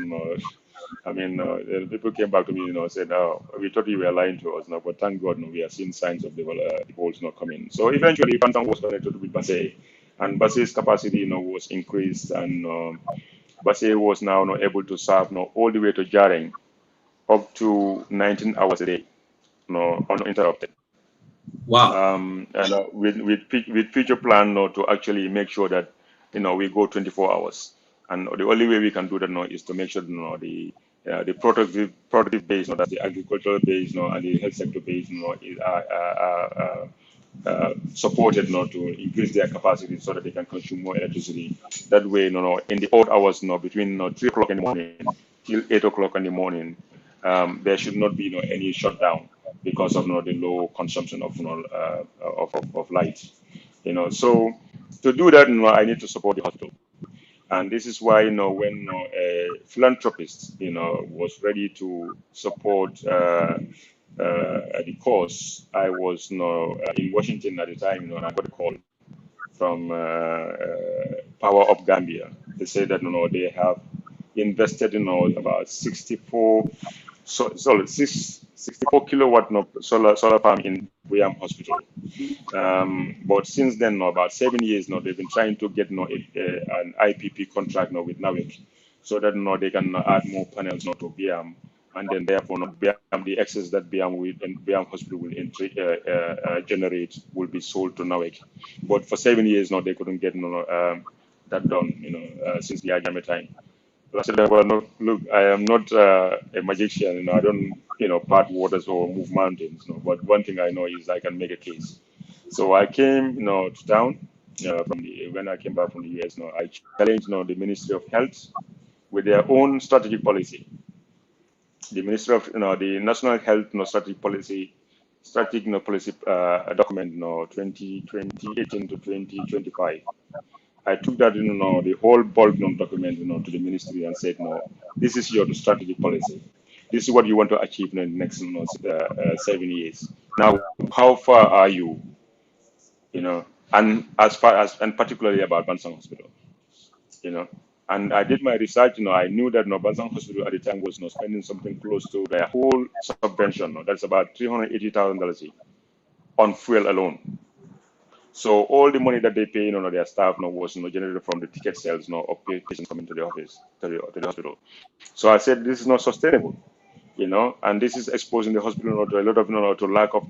I mean, the people came back to me, said, "Oh, we thought you were lying to us, but thank God, we are seeing signs of the poles not coming." So eventually, Bansang was connected with Basse, and Basse's capacity, was increased, and Basse was now not able to serve all the way to Jaring up to 19 hours a day, uninterrupted. Wow. And with future plan to actually make sure that we go 24 hours. And the only way we can do that now is to make sure the productive base, that's the agricultural base, and the health sector base, is supported to increase their capacity so that they can consume more electricity. That way, in the odd hours, between 3 o'clock in the morning till 8 o'clock in the morning, there should not be any shutdown because of the low consumption of light. So to do that, I need to support the hospital. And this is why, when a philanthropist, was ready to support the cause, I was, in Washington at the time, and I got a call from Power Up Gambia. They said that, they have invested, about 64, 64 kilowatt solar farm in Buyam Hospital. But since then, about 7 years now, they've been trying to get an IPP contract now with NAWIC, so that they can add more panels now to BM, and then therefore BM, the excess that BM Hospital will generate will be sold to NAWIC. But for 7 years now, they couldn't get that done, since the Ajame time. So I said, well, no, look, I am not a magician, I don't, part waters or move mountains, but one thing I know is I can make a case. So I came, to town when I came back from the US. I challenged, the Ministry of Health with their own strategic policy. The Ministry of, the National Health Strategic Policy, policy document, 2018 to 2025. I took that, the whole bulk document, to the ministry and said, no, this is your strategic policy. This is what you want to achieve in the next 7 years. Now, how far are you? And as far as, and particularly about Bansang Hospital, and I did my research. I knew that Bansang Hospital at the time was spending something close to their whole subvention. That's about $380,000 on fuel alone. So all the money that they pay, their staff, was generated from the ticket sales, of patients coming to the office, to the hospital. So I said, this is not sustainable, and this is exposing the hospital to a lot of, to lack of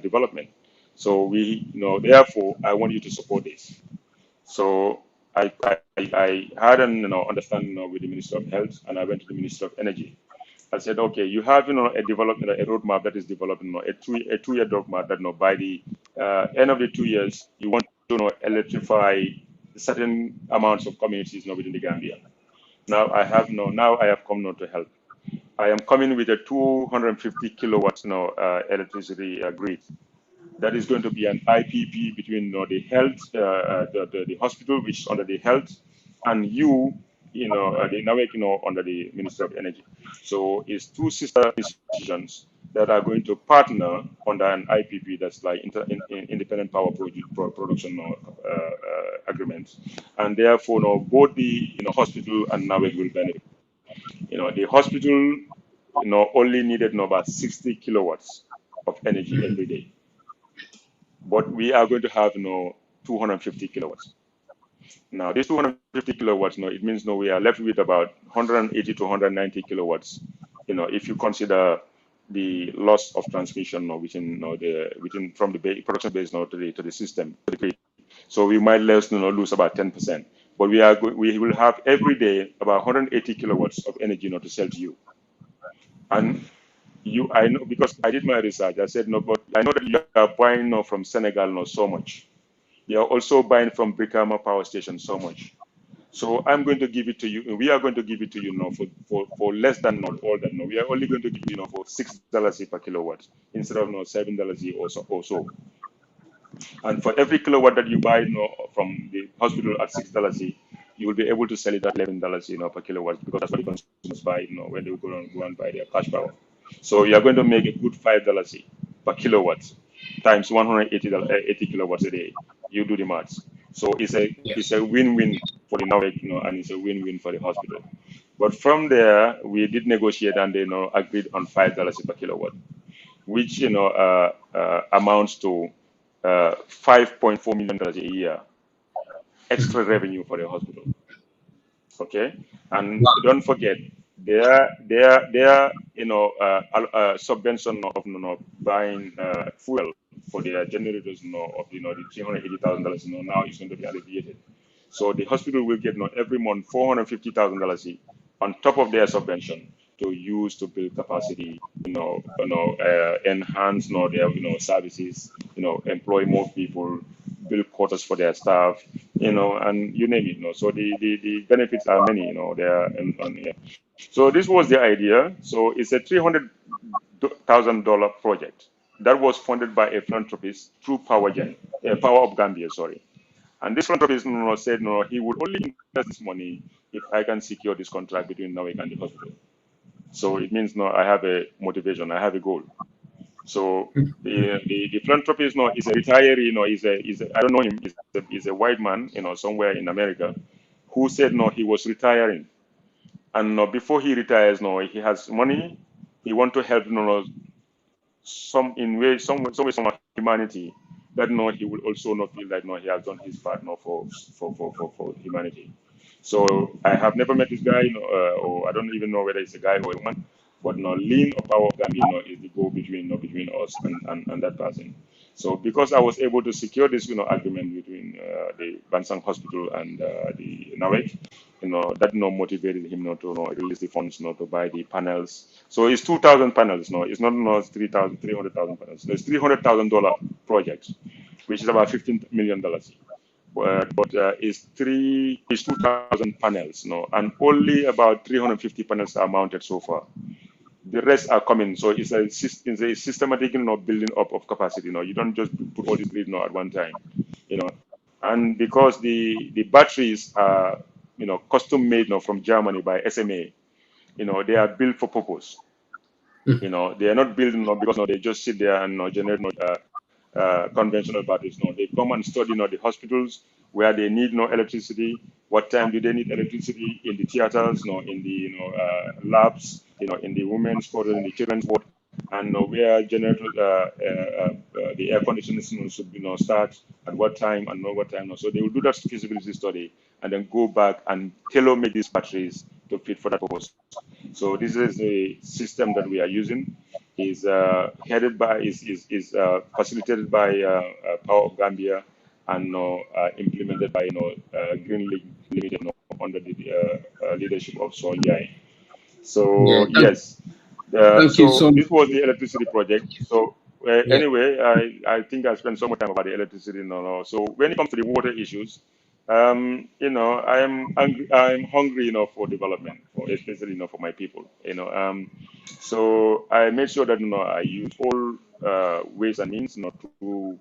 development. So we, therefore, I want you to support this. So I had an understanding with the Minister of Health, and I went to the Minister of Energy. I said, okay, you have a development, a roadmap that is developing, a two-year roadmap that by the end of the 2 years, you want to electrify certain amounts of communities within the Gambia. Now I have come to help. I am coming with a 250 kilowatts electricity grid. That is going to be an IPP between the health, the hospital, which is under the health, and you, the NAWEC, under the Ministry of Energy. So it's two sister institutions that are going to partner under an IPP that's like independent power production agreement, and therefore both the hospital and NAWEC will benefit. The hospital only needed about 60 kilowatts of energy every day, but we are going to have 250 kilowatts. Now this 250 kilowatts, it means we are left with about 180 to 190 kilowatts. If you consider the loss of transmission within from the production base to the system, to the grid. So we might lose about 10%. But we will have every day about 180 kilowatts of energy to sell to you. And I know, because I did my research. I said, no, but I know that you are buying from Senegal so much. You are also buying from Brikama Power Station so much. So I'm going to give it to you. We are going to give it to you for less than all that. We are only going to give you for $6 per kilowatt instead of $7 or so. And for every kilowatt that you buy from the hospital at $6, you will be able to sell it at $11 per kilowatt, because that's what the consumers buy when they go and buy their cash power. So you are going to make a good $5 per kilowatt times 180 kilowatts a day. You do the maths. So it's a win-win for the NAWEC, and it's a win-win for the hospital. But from there, we did negotiate, and they agreed on $5 per kilowatt, which amounts to $5.4 million a year extra revenue for the hospital. Okay, and don't forget their subvention of buying fuel for their generators of the $380,000 now is going to be alleviated. So the hospital will get every month $450,000 on top of their subvention to use to build capacity, enhance their services, employ more people, build quarters for their staff, and you name it. So the benefits are many, there on here. So this was the idea. So it's a $300,000 project that was funded by a philanthropist through Power of Gambia, sorry. And this philanthropist said he would only invest this money if I can secure this contract between Norway and the hospital. So it means I have a motivation, I have a goal. So the philanthropist is a retiree, is a I don't know him, is a white man, somewhere in America, who said he was retiring, and before he retires, he has money, he want to help, some in way, some way, some humanity, that he will also not feel like he has done his part, for humanity. So I have never met this guy, or I don't even know whether it's a guy or a woman, but lean or power of Gambia, is the go between, between us and that person. So because I was able to secure this, agreement between the Bansang Hospital and the Nawek, that motivated him to release the funds, to buy the panels. So it's 2,000 panels, it's not 300,000 panels. So it's $300,000 project, which is about $15 million. But it's 2,000 panels, and only about 350 panels are mounted so far. The rest are coming. So it's a systematic, building up of capacity. You don't just put all this grid, at one time, you know. And because the batteries are, custom made, from Germany by SMA, they are built for purpose. They are not built, because they just sit there and generate conventional batteries. They come and study, the hospitals where they need no electricity. What time do they need electricity in the theaters? In the labs. In the women's quarters, in the children's ward, and where generator the air conditioning should start at what time and know what time. So they will do that feasibility study and then go back and tailor make these batteries to fit for that purpose. So this is a system that we are using. Is headed by is facilitated by Power of Gambia, and implemented by Green League Limited, under the leadership of Sol Jai. Yeah, So yes, thank you so so much. this was the electricity project. So Yeah, anyway, I think I spent so much time about the electricity. So when it comes to the water issues, I'm hungry, for development, especially, for my people. So I made sure that I use all ways and means, not to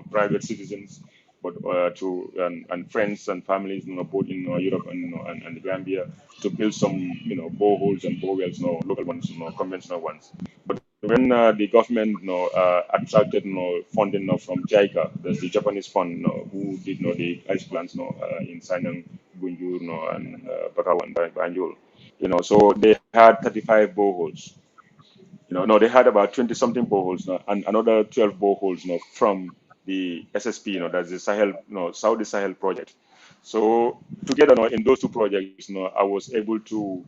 private citizens, but to and friends and families, both in Europe and and the Gambia, to build some boreholes and borewells, local ones, conventional ones. But when the government attracted funding from JICA, that's the Japanese fund, who did the ice plants in Sanyang, Gunjur, and Bakaw and Banjul. So they had 35 boreholes. No, they had about 20 something boreholes, and another 12 boreholes, from the SSP, that's the Sahel, Saudi Sahel project. So together, in those two projects, I was able to,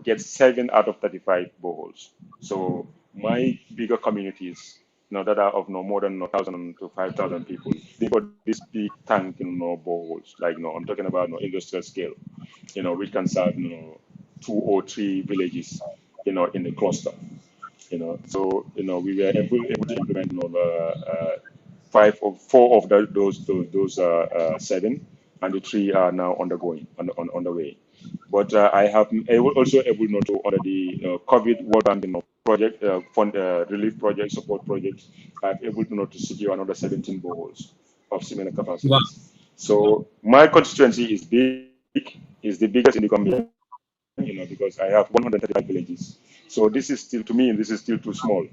get 7 out of 35 boreholes. So my bigger communities, that are of no more than 1,000 to 5,000 people, they got this big tank, boreholes. Like, I'm talking about industrial scale, which can serve, 2 or 3 villages, in the cluster. So we were able to implement, five or four of those 7, and the 3 are now undergoing on the way. But I have also able, to under the COVID World Bank, project fund relief project support project. I'm able to to secure another 17 boreholes of similar wow. capacities. So my constituency is big, is the biggest in the Gambia, because I have 135 villages. So this is still, to me, this is still too small.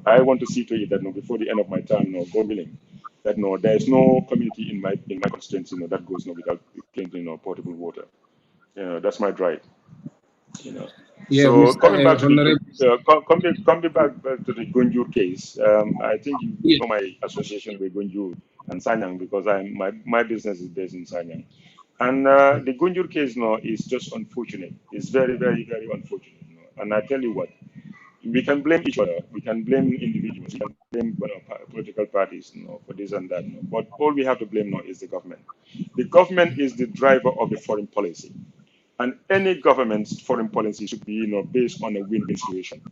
I want to see to it that, before the end of my term, God willing, that there is no community in my constituency, that goes, without clean, potable water. That's my drive. You know. Yeah, So Mr. coming back to the Honorable. coming back to the Gunjur case, I think you Yeah, know my association with Gunjur and Sanyang, because my business is based in Sanyang. And the Gunjur case now is just unfortunate. It's very, very, very unfortunate. And I tell you what, we can blame each other, we can blame individuals, we can blame political parties for this and that. But all we have to blame now is the government. The government is the driver of the foreign policy. And any government's foreign policy should be based on a win-win situation.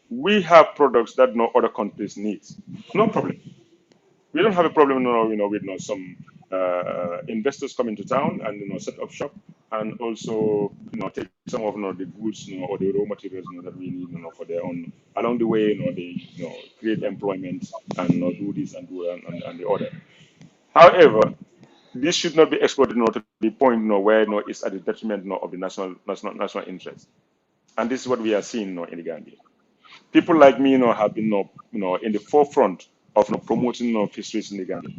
We have products that no other countries need. No problem. We don't have a problem, with some investors coming to town and set up shop and also take some of the goods or the raw materials that we need for their own. Along the way, they create employment and do this and do and the other. However, this should not be exploited to the point where it's at the detriment of the national interest. And this is what we are seeing in the Gambia. People like me have been in the forefront of promoting fisheries in the Gambia.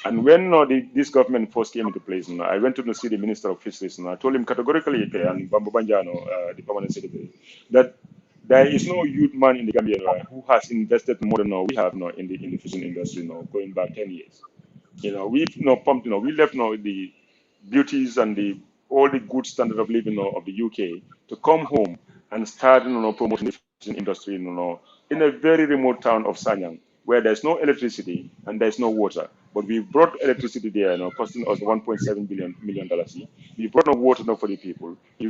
And when this government first came into place, I went to see the Minister of Fisheries and I told him categorically, and Bambo Banjano, the permanent secretary, that there is no youth man in the Gambia who has invested more than we have in the fishing industry going back 10 years. We've pumped, we left the beauties and the all the good standard of living of the UK to come home and start promoting the fishing industry in a very remote town of Sanyang where there's no electricity and there's no water. But we brought electricity there, costing us $1.7 million. We brought no water for the people. We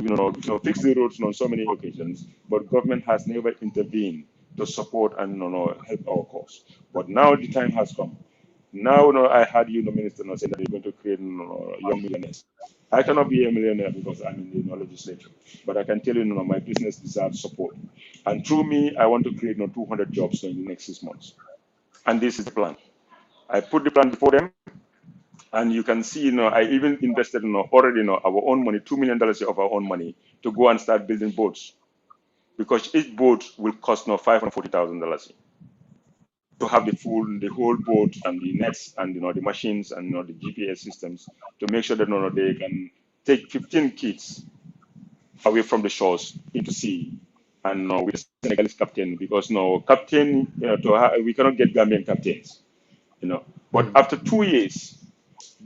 fixed the roads on so many occasions, but government has never intervened to support and help our cause. But now the time has come. Now, I had minister saying that they're going to create young millionaires. I cannot be a millionaire because I'm in the legislature, but I can tell you, my business deserves support. And through me, I want to create 200 jobs in the next 6 months. And this is the plan. I put the plan before them, and you can see, I even invested already our own money, $2 million of our own money, to go and start building boats, because each boat will cost $540,000 to have the whole boat and the nets and the machines and the GPS systems to make sure that they can take 15 kids away from the shores into sea and with the Senegalese captain, because captain we cannot get Gambian captains, but after 2 years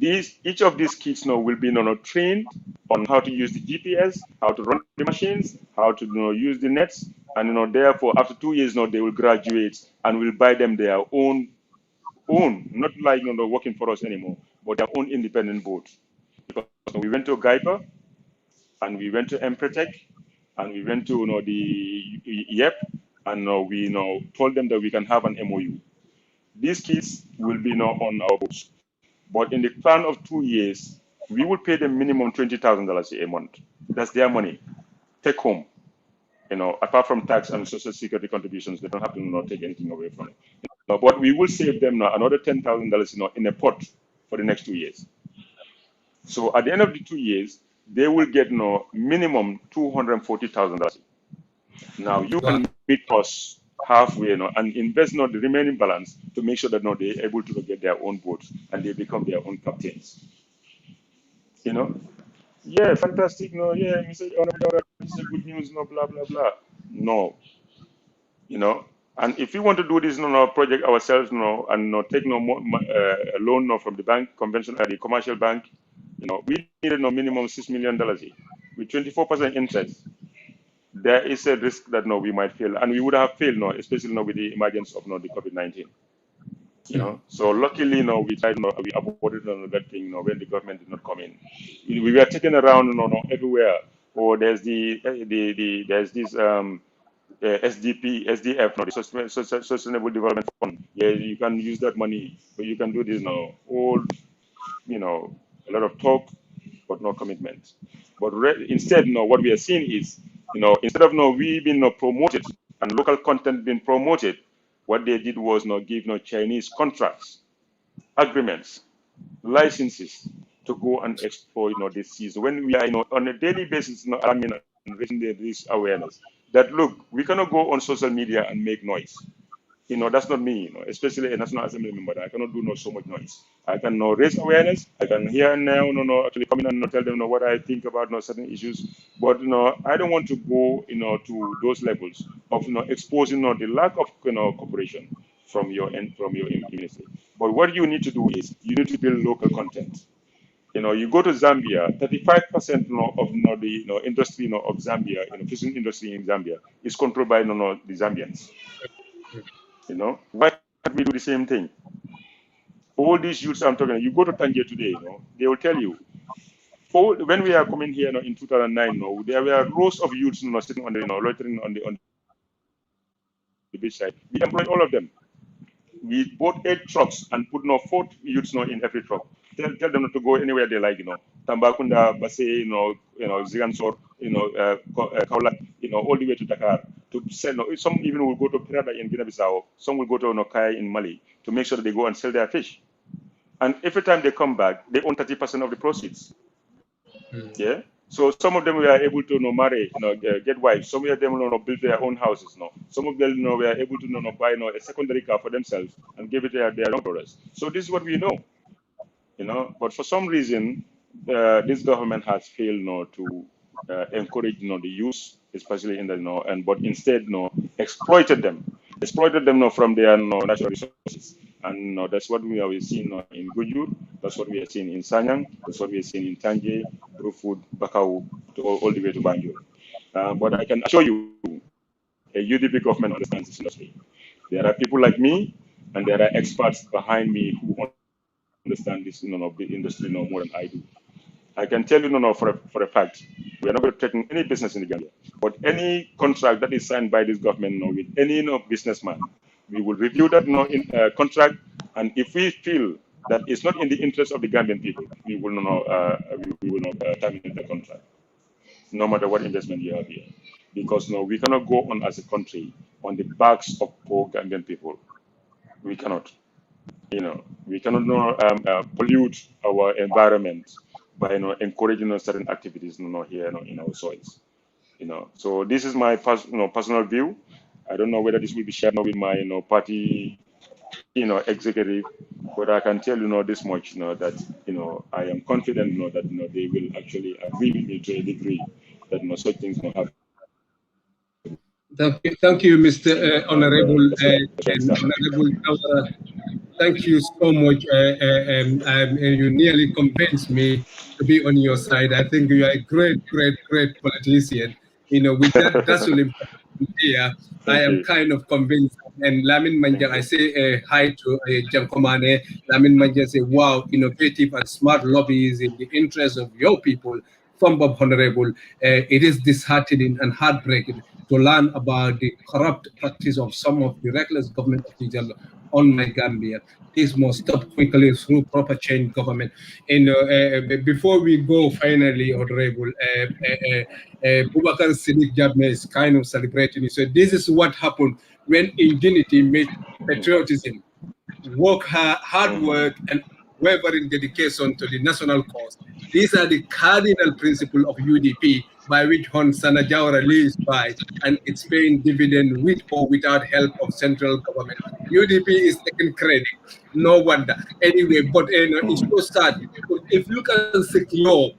each of these kids will be trained on how to use the GPS, how to run the machines, how to use the nets, and therefore after 2 years they will graduate and will buy them their own, not like working for us anymore, but their own independent boat. Because we went to Gaipa and we went to Empretech and we went to the YEP and we told them that we can have an MOU. These kids will be on our books. But in the plan of 2 years, we will pay them minimum $20,000 a month. That's their money. Take home. Apart from tax and social security contributions, they don't have to take anything away from it. But we will save them another $10,000 in a pot for the next 2 years. So at the end of the 2 years, they will get minimum $240,000. Now you can meet us halfway and invest the remaining balance to make sure that they're able to get their own boats and they become their own captains. Yeah, fantastic. Yeah, Mr. Honorable, this is good news. Blah blah blah. No, and if we want to do this project ourselves and take a loan from the bank, conventional, the commercial bank, we needed minimum $6 million with 24% interest. There is a risk that we might fail, and we would have failed especially with the emergence of the COVID-19. So luckily we tried we avoided that thing when the government did not come in. We were taken around everywhere. Or there's there's this SDF, the Sustainable Development Fund. Yeah, you can use that money, but you can do this all a lot of talk but no commitment. But instead what we are seeing is instead of we being promoted and local content being promoted, what they did was give Chinese contracts, agreements, licenses to go and explore this season. When we are on a daily basis alarming and raising this awareness that look, we cannot go on social media and make noise. That's not me, especially a National Assembly member. I cannot do so much noise. I can raise awareness. I can here and now, actually come in and tell them what I think about certain issues. But I don't want to go to those levels of exposing the lack of cooperation from your end, from your ministry. But what you need to do is you need to build local content. You go to Zambia, 35% of the industry of Zambia, fishing industry in Zambia is controlled by the Zambians. Why can't we do the same thing? All these youths I'm talking, you go to Tangier today, they will tell you. When we are coming here in 2009, there were rows of youths sitting on the loitering on the beach side. We employed all of them. We bought 8 trucks and put 4 youths in every truck. Tell them not to go anywhere they like, Tambakunda, Basse, Zigansor, Kaulak, all the way to Dakar to sell. Some even will go to Pirada in Guinea-Bissau. Some will go to Nokai in Mali to make sure that they go and sell their fish. And every time they come back, they own 30% of the proceeds. Yeah. So some of them were able to marry, get wives. Some of them build their own houses. Some of them were able to buy a secondary car for themselves and give it to their young brothers. So this is what we know. But for some reason, this government has failed to encourage the youth, especially in the but instead exploited them from their natural resources. And that's what we have seen in Gujur, that's what we have seen in Sanyang, that's what we have seen in Tanje, Brufut, Bakau, all the way to Banjul. But I can assure you, a UDP government understands this industry. There are people like me, and there are experts behind me who understand this industry more than I do. I can tell you for a fact, we are not going to take any business in the Gambia. But any contract that is signed by this government with any businessman, we will review that contract, and if we feel that it's not in the interest of the Gambian people, we will not terminate the contract, no matter what investment you have here, because we cannot go on as a country on the backs of poor Gambian people. We cannot. We cannot pollute our environment by encouraging certain activities here in our soils. So this is my personal view. I don't know whether this will be shared with my party executive, but I can tell this much that I am confident that they will actually agree with me to a degree that such things don't happen. Thank you, Mr. Honorable Jawara. Thank you so much. You nearly convinced me to be on your side. I think you are a great politician. With that dazzling here, I am kind of convinced. And Lamin Manjang, I say hi to Jankomane. Lamin Manjang say, wow, innovative and smart lobbies in the interest of your people. From Bob Honorable, it is disheartening and heartbreaking to learn about the corrupt practice of some of the reckless government officials on my Gambia. This must stop quickly through proper change government. And before we go, finally, Honorable, Boubacar Sidik Jabme is kind of celebrating. He said, this is what happened when ingenuity meets patriotism, hard work, and wavering dedication to the national cause. These are the cardinal principles of UDP by which Sanna Jawara lives by, and it's paying dividend with or without help of central government. UDP is taking credit, no wonder. Anyway, but it's so sad. If you can secure,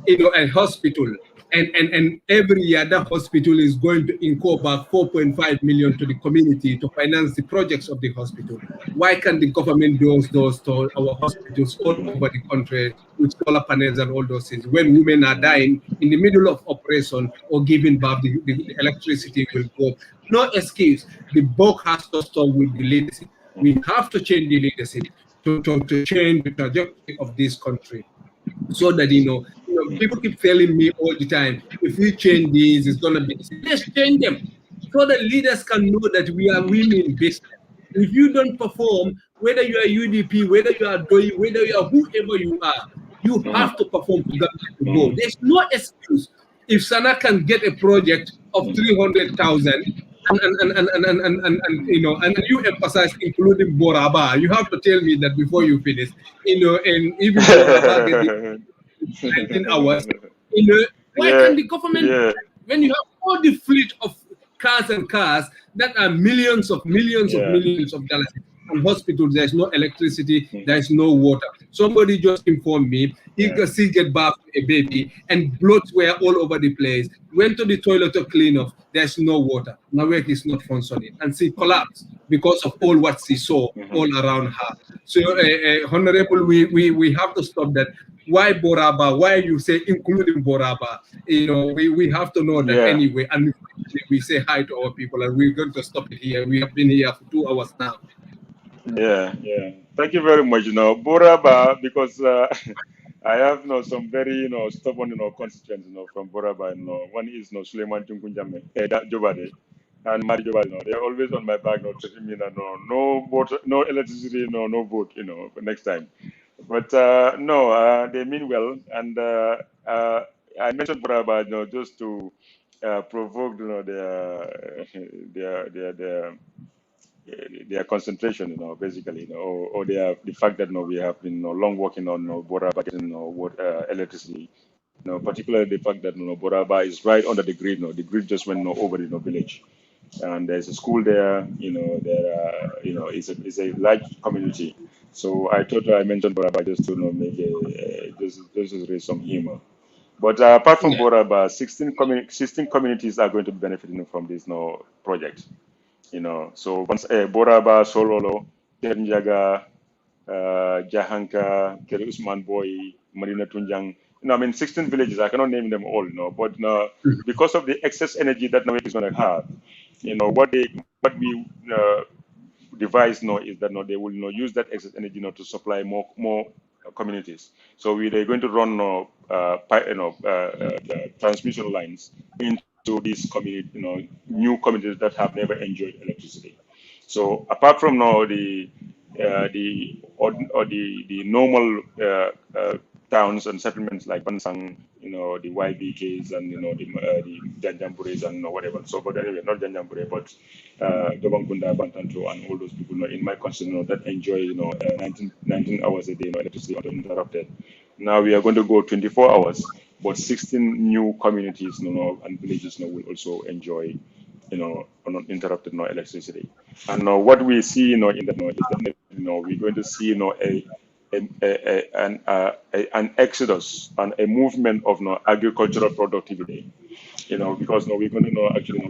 a hospital, and every year that hospital is going to incur about 4.5 million to the community to finance the projects of the hospital. Why can't the government do those to our hospitals all over the country with solar panels and all those things? When women are dying in the middle of operation or giving birth, the electricity will go. No excuse. The buck has to stop with the leadership. We have to change the leadership to change the trajectory of this country. So that people keep telling me all the time, if we change these, it's gonna be. Let's change them, so that leaders can know that we are women business. If you don't perform, whether you are UDP, whether you are DOI, whether you are whoever you are, you have to perform to go. There's no excuse. If Sanna can get a project of 300,000. And you emphasize including Boraba. You have to tell me that before you finish. And even Boraba get 19 hours. Why can't the government, when you have all the fleet of cars that are millions of dollars, and hospitals, there's no electricity, there's no water. Somebody just informed me he could still get bath to a baby and blood were all over the place. Went to the toilet to clean off, there's no water. Nawek is not functioning. And she collapsed because of all what she saw all around her. So, Honorable, we have to stop that. Why Boraba? Why you say including Boraba? You know, we have to know that anyway. And we say hi to our people, and we're going to stop it here. We have been here for 2 hours now. Yeah. Thank you very much. Boraba, because I have some very stubborn constituents from Boraba. One is Suleiman Tunkunjame, Jobade, and Mari Jobade. They're always on my back, treating me no vote, no electricity, no vote. For next time. But no, they mean well, and I mentioned Boraba, just to provoke their concentration, basically, or the fact that we have been long working on Boraba getting electricity, particularly the fact that Boraba is right under the grid. The grid just went over the village, and there's a school there. It's a large community. So I thought I mentioned Boraba just to make just raise some humor. But apart from Boraba, 16 communities are going to be benefiting from this project. So once Boraba, Sololo, Kernjaga, Jahanka, Keri Usman Boy, Marina Tunjang. 16 villages. I cannot name them all, but because of the excess energy that Nawek is going to have, what we devise is that they will use that excess energy to supply more communities. So they're going to run transmission lines into these community, new communities that have never enjoyed electricity. So apart from the normal towns and settlements like Bansang, the YBKs and the Janjambures and whatever. So, but anyway, not Janjambure, but Dobangkunda, Bantanto, and all those people in my constituency that enjoy 19 hours a day electricity uninterrupted. Now we are going to go 24 hours, but 16 new communities and villages will also enjoy uninterrupted electricity. And what we see in that is that we're going to see an exodus and a movement of agricultural productivity. Because we're going to actually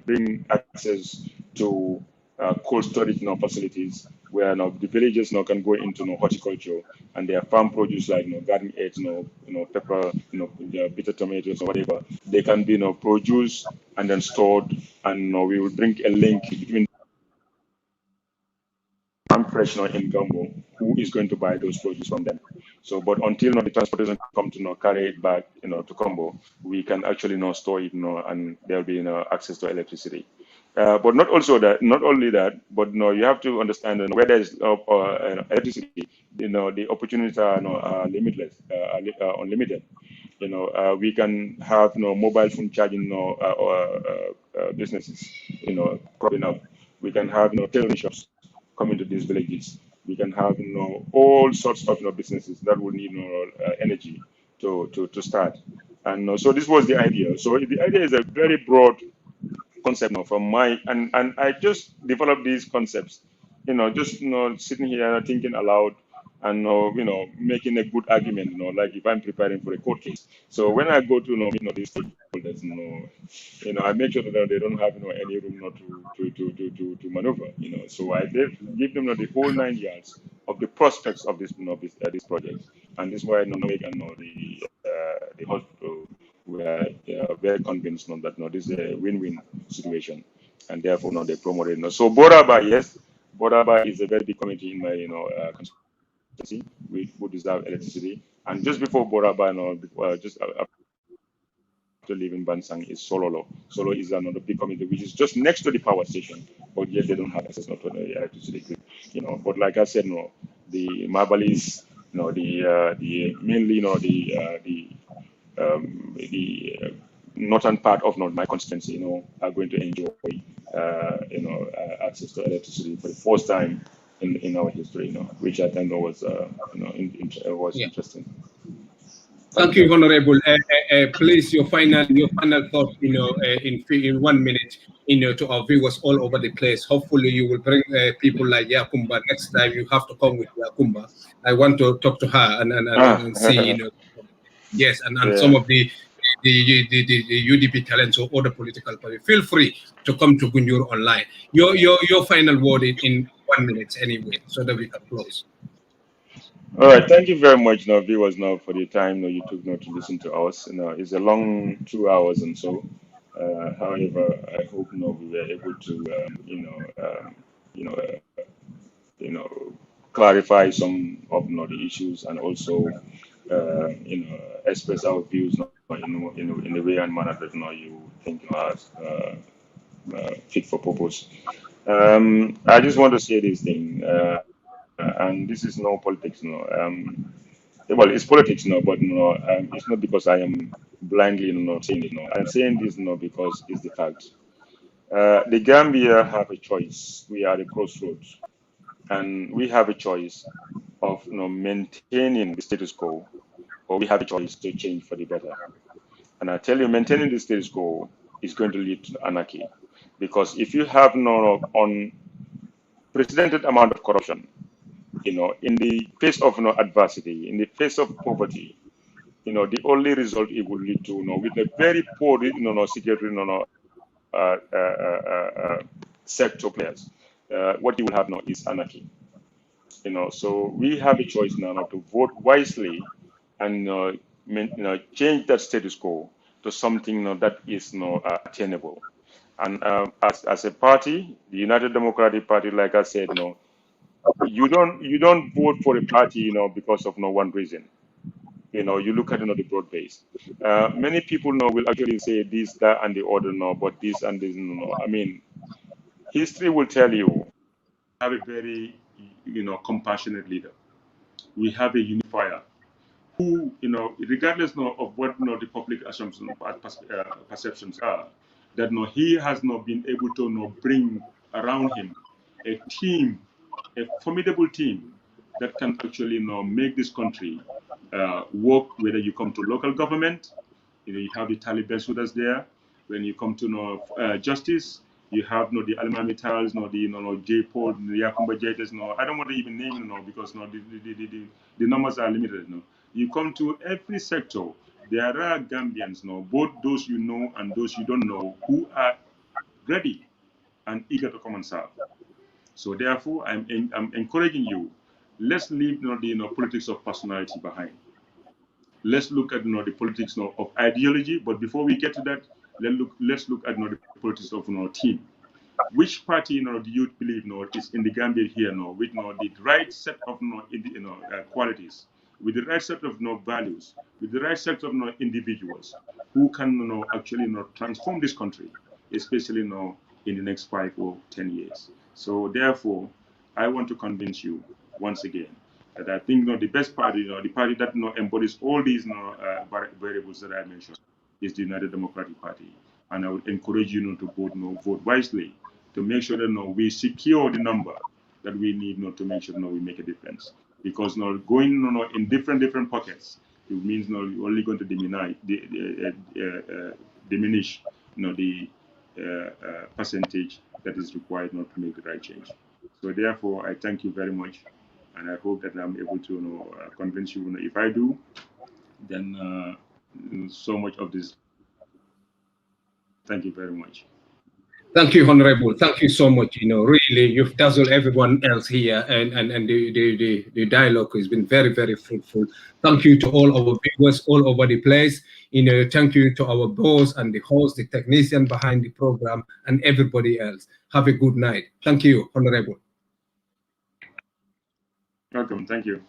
bring access to cold storage facilities where the villagers can go into horticulture and their farm produce like garden eggs, pepper, bitter tomatoes or whatever. They can be produced and then stored, and we will bring a link between farm fresh in Gambo, who is going to buy those produce from them. So, but until the transportation come to carry it back, to Combo, we can actually store it, and there'll be access to electricity. But not only that, but you have to understand where there is electricity, the opportunities are limitless, unlimited. We can have mobile phone charging businesses, cropping up. We can have tailoring shops coming to these villages. We can have all sorts of businesses that will need energy to start. And so this was the idea. So the idea is a very broad concept from my and I just developed these concepts, just sitting here thinking aloud and making a good argument, like if I'm preparing for a court case. So when I go to meet these stakeholders, I make sure that they don't have any room to maneuver. So I give them the whole 9 yards of the prospects of this this project, and this is why Make and the hospital were very convinced that this is a win-win situation, and therefore they promoted. So Boraba, yes, Boraba is a very big community in my constituency who deserve electricity. And just before Boraba, just after leaving Bansang is Sololo. Solo is another big community which is just next to the power station, but yet they don't have access to the electricity grid. But like I said, the Mabalis, the mainly the northern part of my constituency, are going to enjoy, access to electricity for the first time in our history, which I think was, interesting. Thank you, Honorable. Please, your final thought, in 1 minute. to our viewers all over the place. Hopefully, you will bring people like Yakumba next time. You have to come with Yakumba. I want to talk to her and see, yes, and some of the UDP talents or other political parties. Feel free to come to Gunjur Online. Your final word in 1 minute anyway, so that we can close. All right, thank you very much, viewers, for the time you took to listen to us. It's a long 2 hours and so. However, I hope we were able to, you know, clarify some of the issues and also, express our views, in the way and manner that you think are fit for purpose. I just want to say this thing, and this is no politics, well, it's politics, but it's not because I am blindly, saying it. I'm saying this, because it's the fact. The Gambia have a choice. We are at a crossroads, and we have a choice of, maintaining the status quo, or we have a choice to change for the better. And I tell you, maintaining the status quo is going to lead to anarchy, because if you have no unprecedented amount of corruption, in the face of adversity, in the face of poverty, the only result it will lead to, with a very poor, security, sector players, what you will have now is anarchy. So we have a choice now to vote wisely and change that status quo to something that is attainable. And as a party, the United Democratic Party, like I said, you don't vote for a party, because of no one reason. You look at the broad base. Many people will actually say this, that, and the other, but this and this, no. I mean, history will tell you we have a very, compassionate leader. We have a unifier who, regardless of what the public assumptions, perceptions are, that he has not been able to bring around him a team, a formidable team that can actually make this country work. Whether you come to local government, you have the Taliban soldiers there. When you come to justice, you have the Almamitals, the J. Paul, the Yakumba Jaitas. I don't want to even name because the numbers are limited. You come to every sector, there are Gambians, both those you know and those you don't know, who are ready and eager to come and serve. So therefore, I'm encouraging you. Let's leave the politics of personality behind. Let's look at the politics of ideology. But before we get to that, let's look at the politics of team. Which party do you believe is in the Gambia here with the right set of qualities, with the right set of values, with the right set of individuals who can actually transform this country, especially in the next 5 or 10 years. So therefore, I want to convince you once again that I think the best party, the party that embodies all these variables that I mentioned, is the United Democratic Party. And I would encourage you to vote wisely, to make sure that we secure the number that we need to make sure we make a difference. Because going in different pockets, it means you're only going to diminish the percentage that is required to make the right change. So therefore, I thank you very much, and I hope that I'm able to convince you. If I do, then so much of this. Thank you very much. Thank you, Honorable. Thank you so much. Really, you've dazzled everyone else here, and the dialogue has been very, very fruitful. Thank you to all our viewers all over the place. Thank you to our boss and the host, the technician behind the program, and everybody else. Have a good night. Thank you, Honorable. Welcome. Thank you.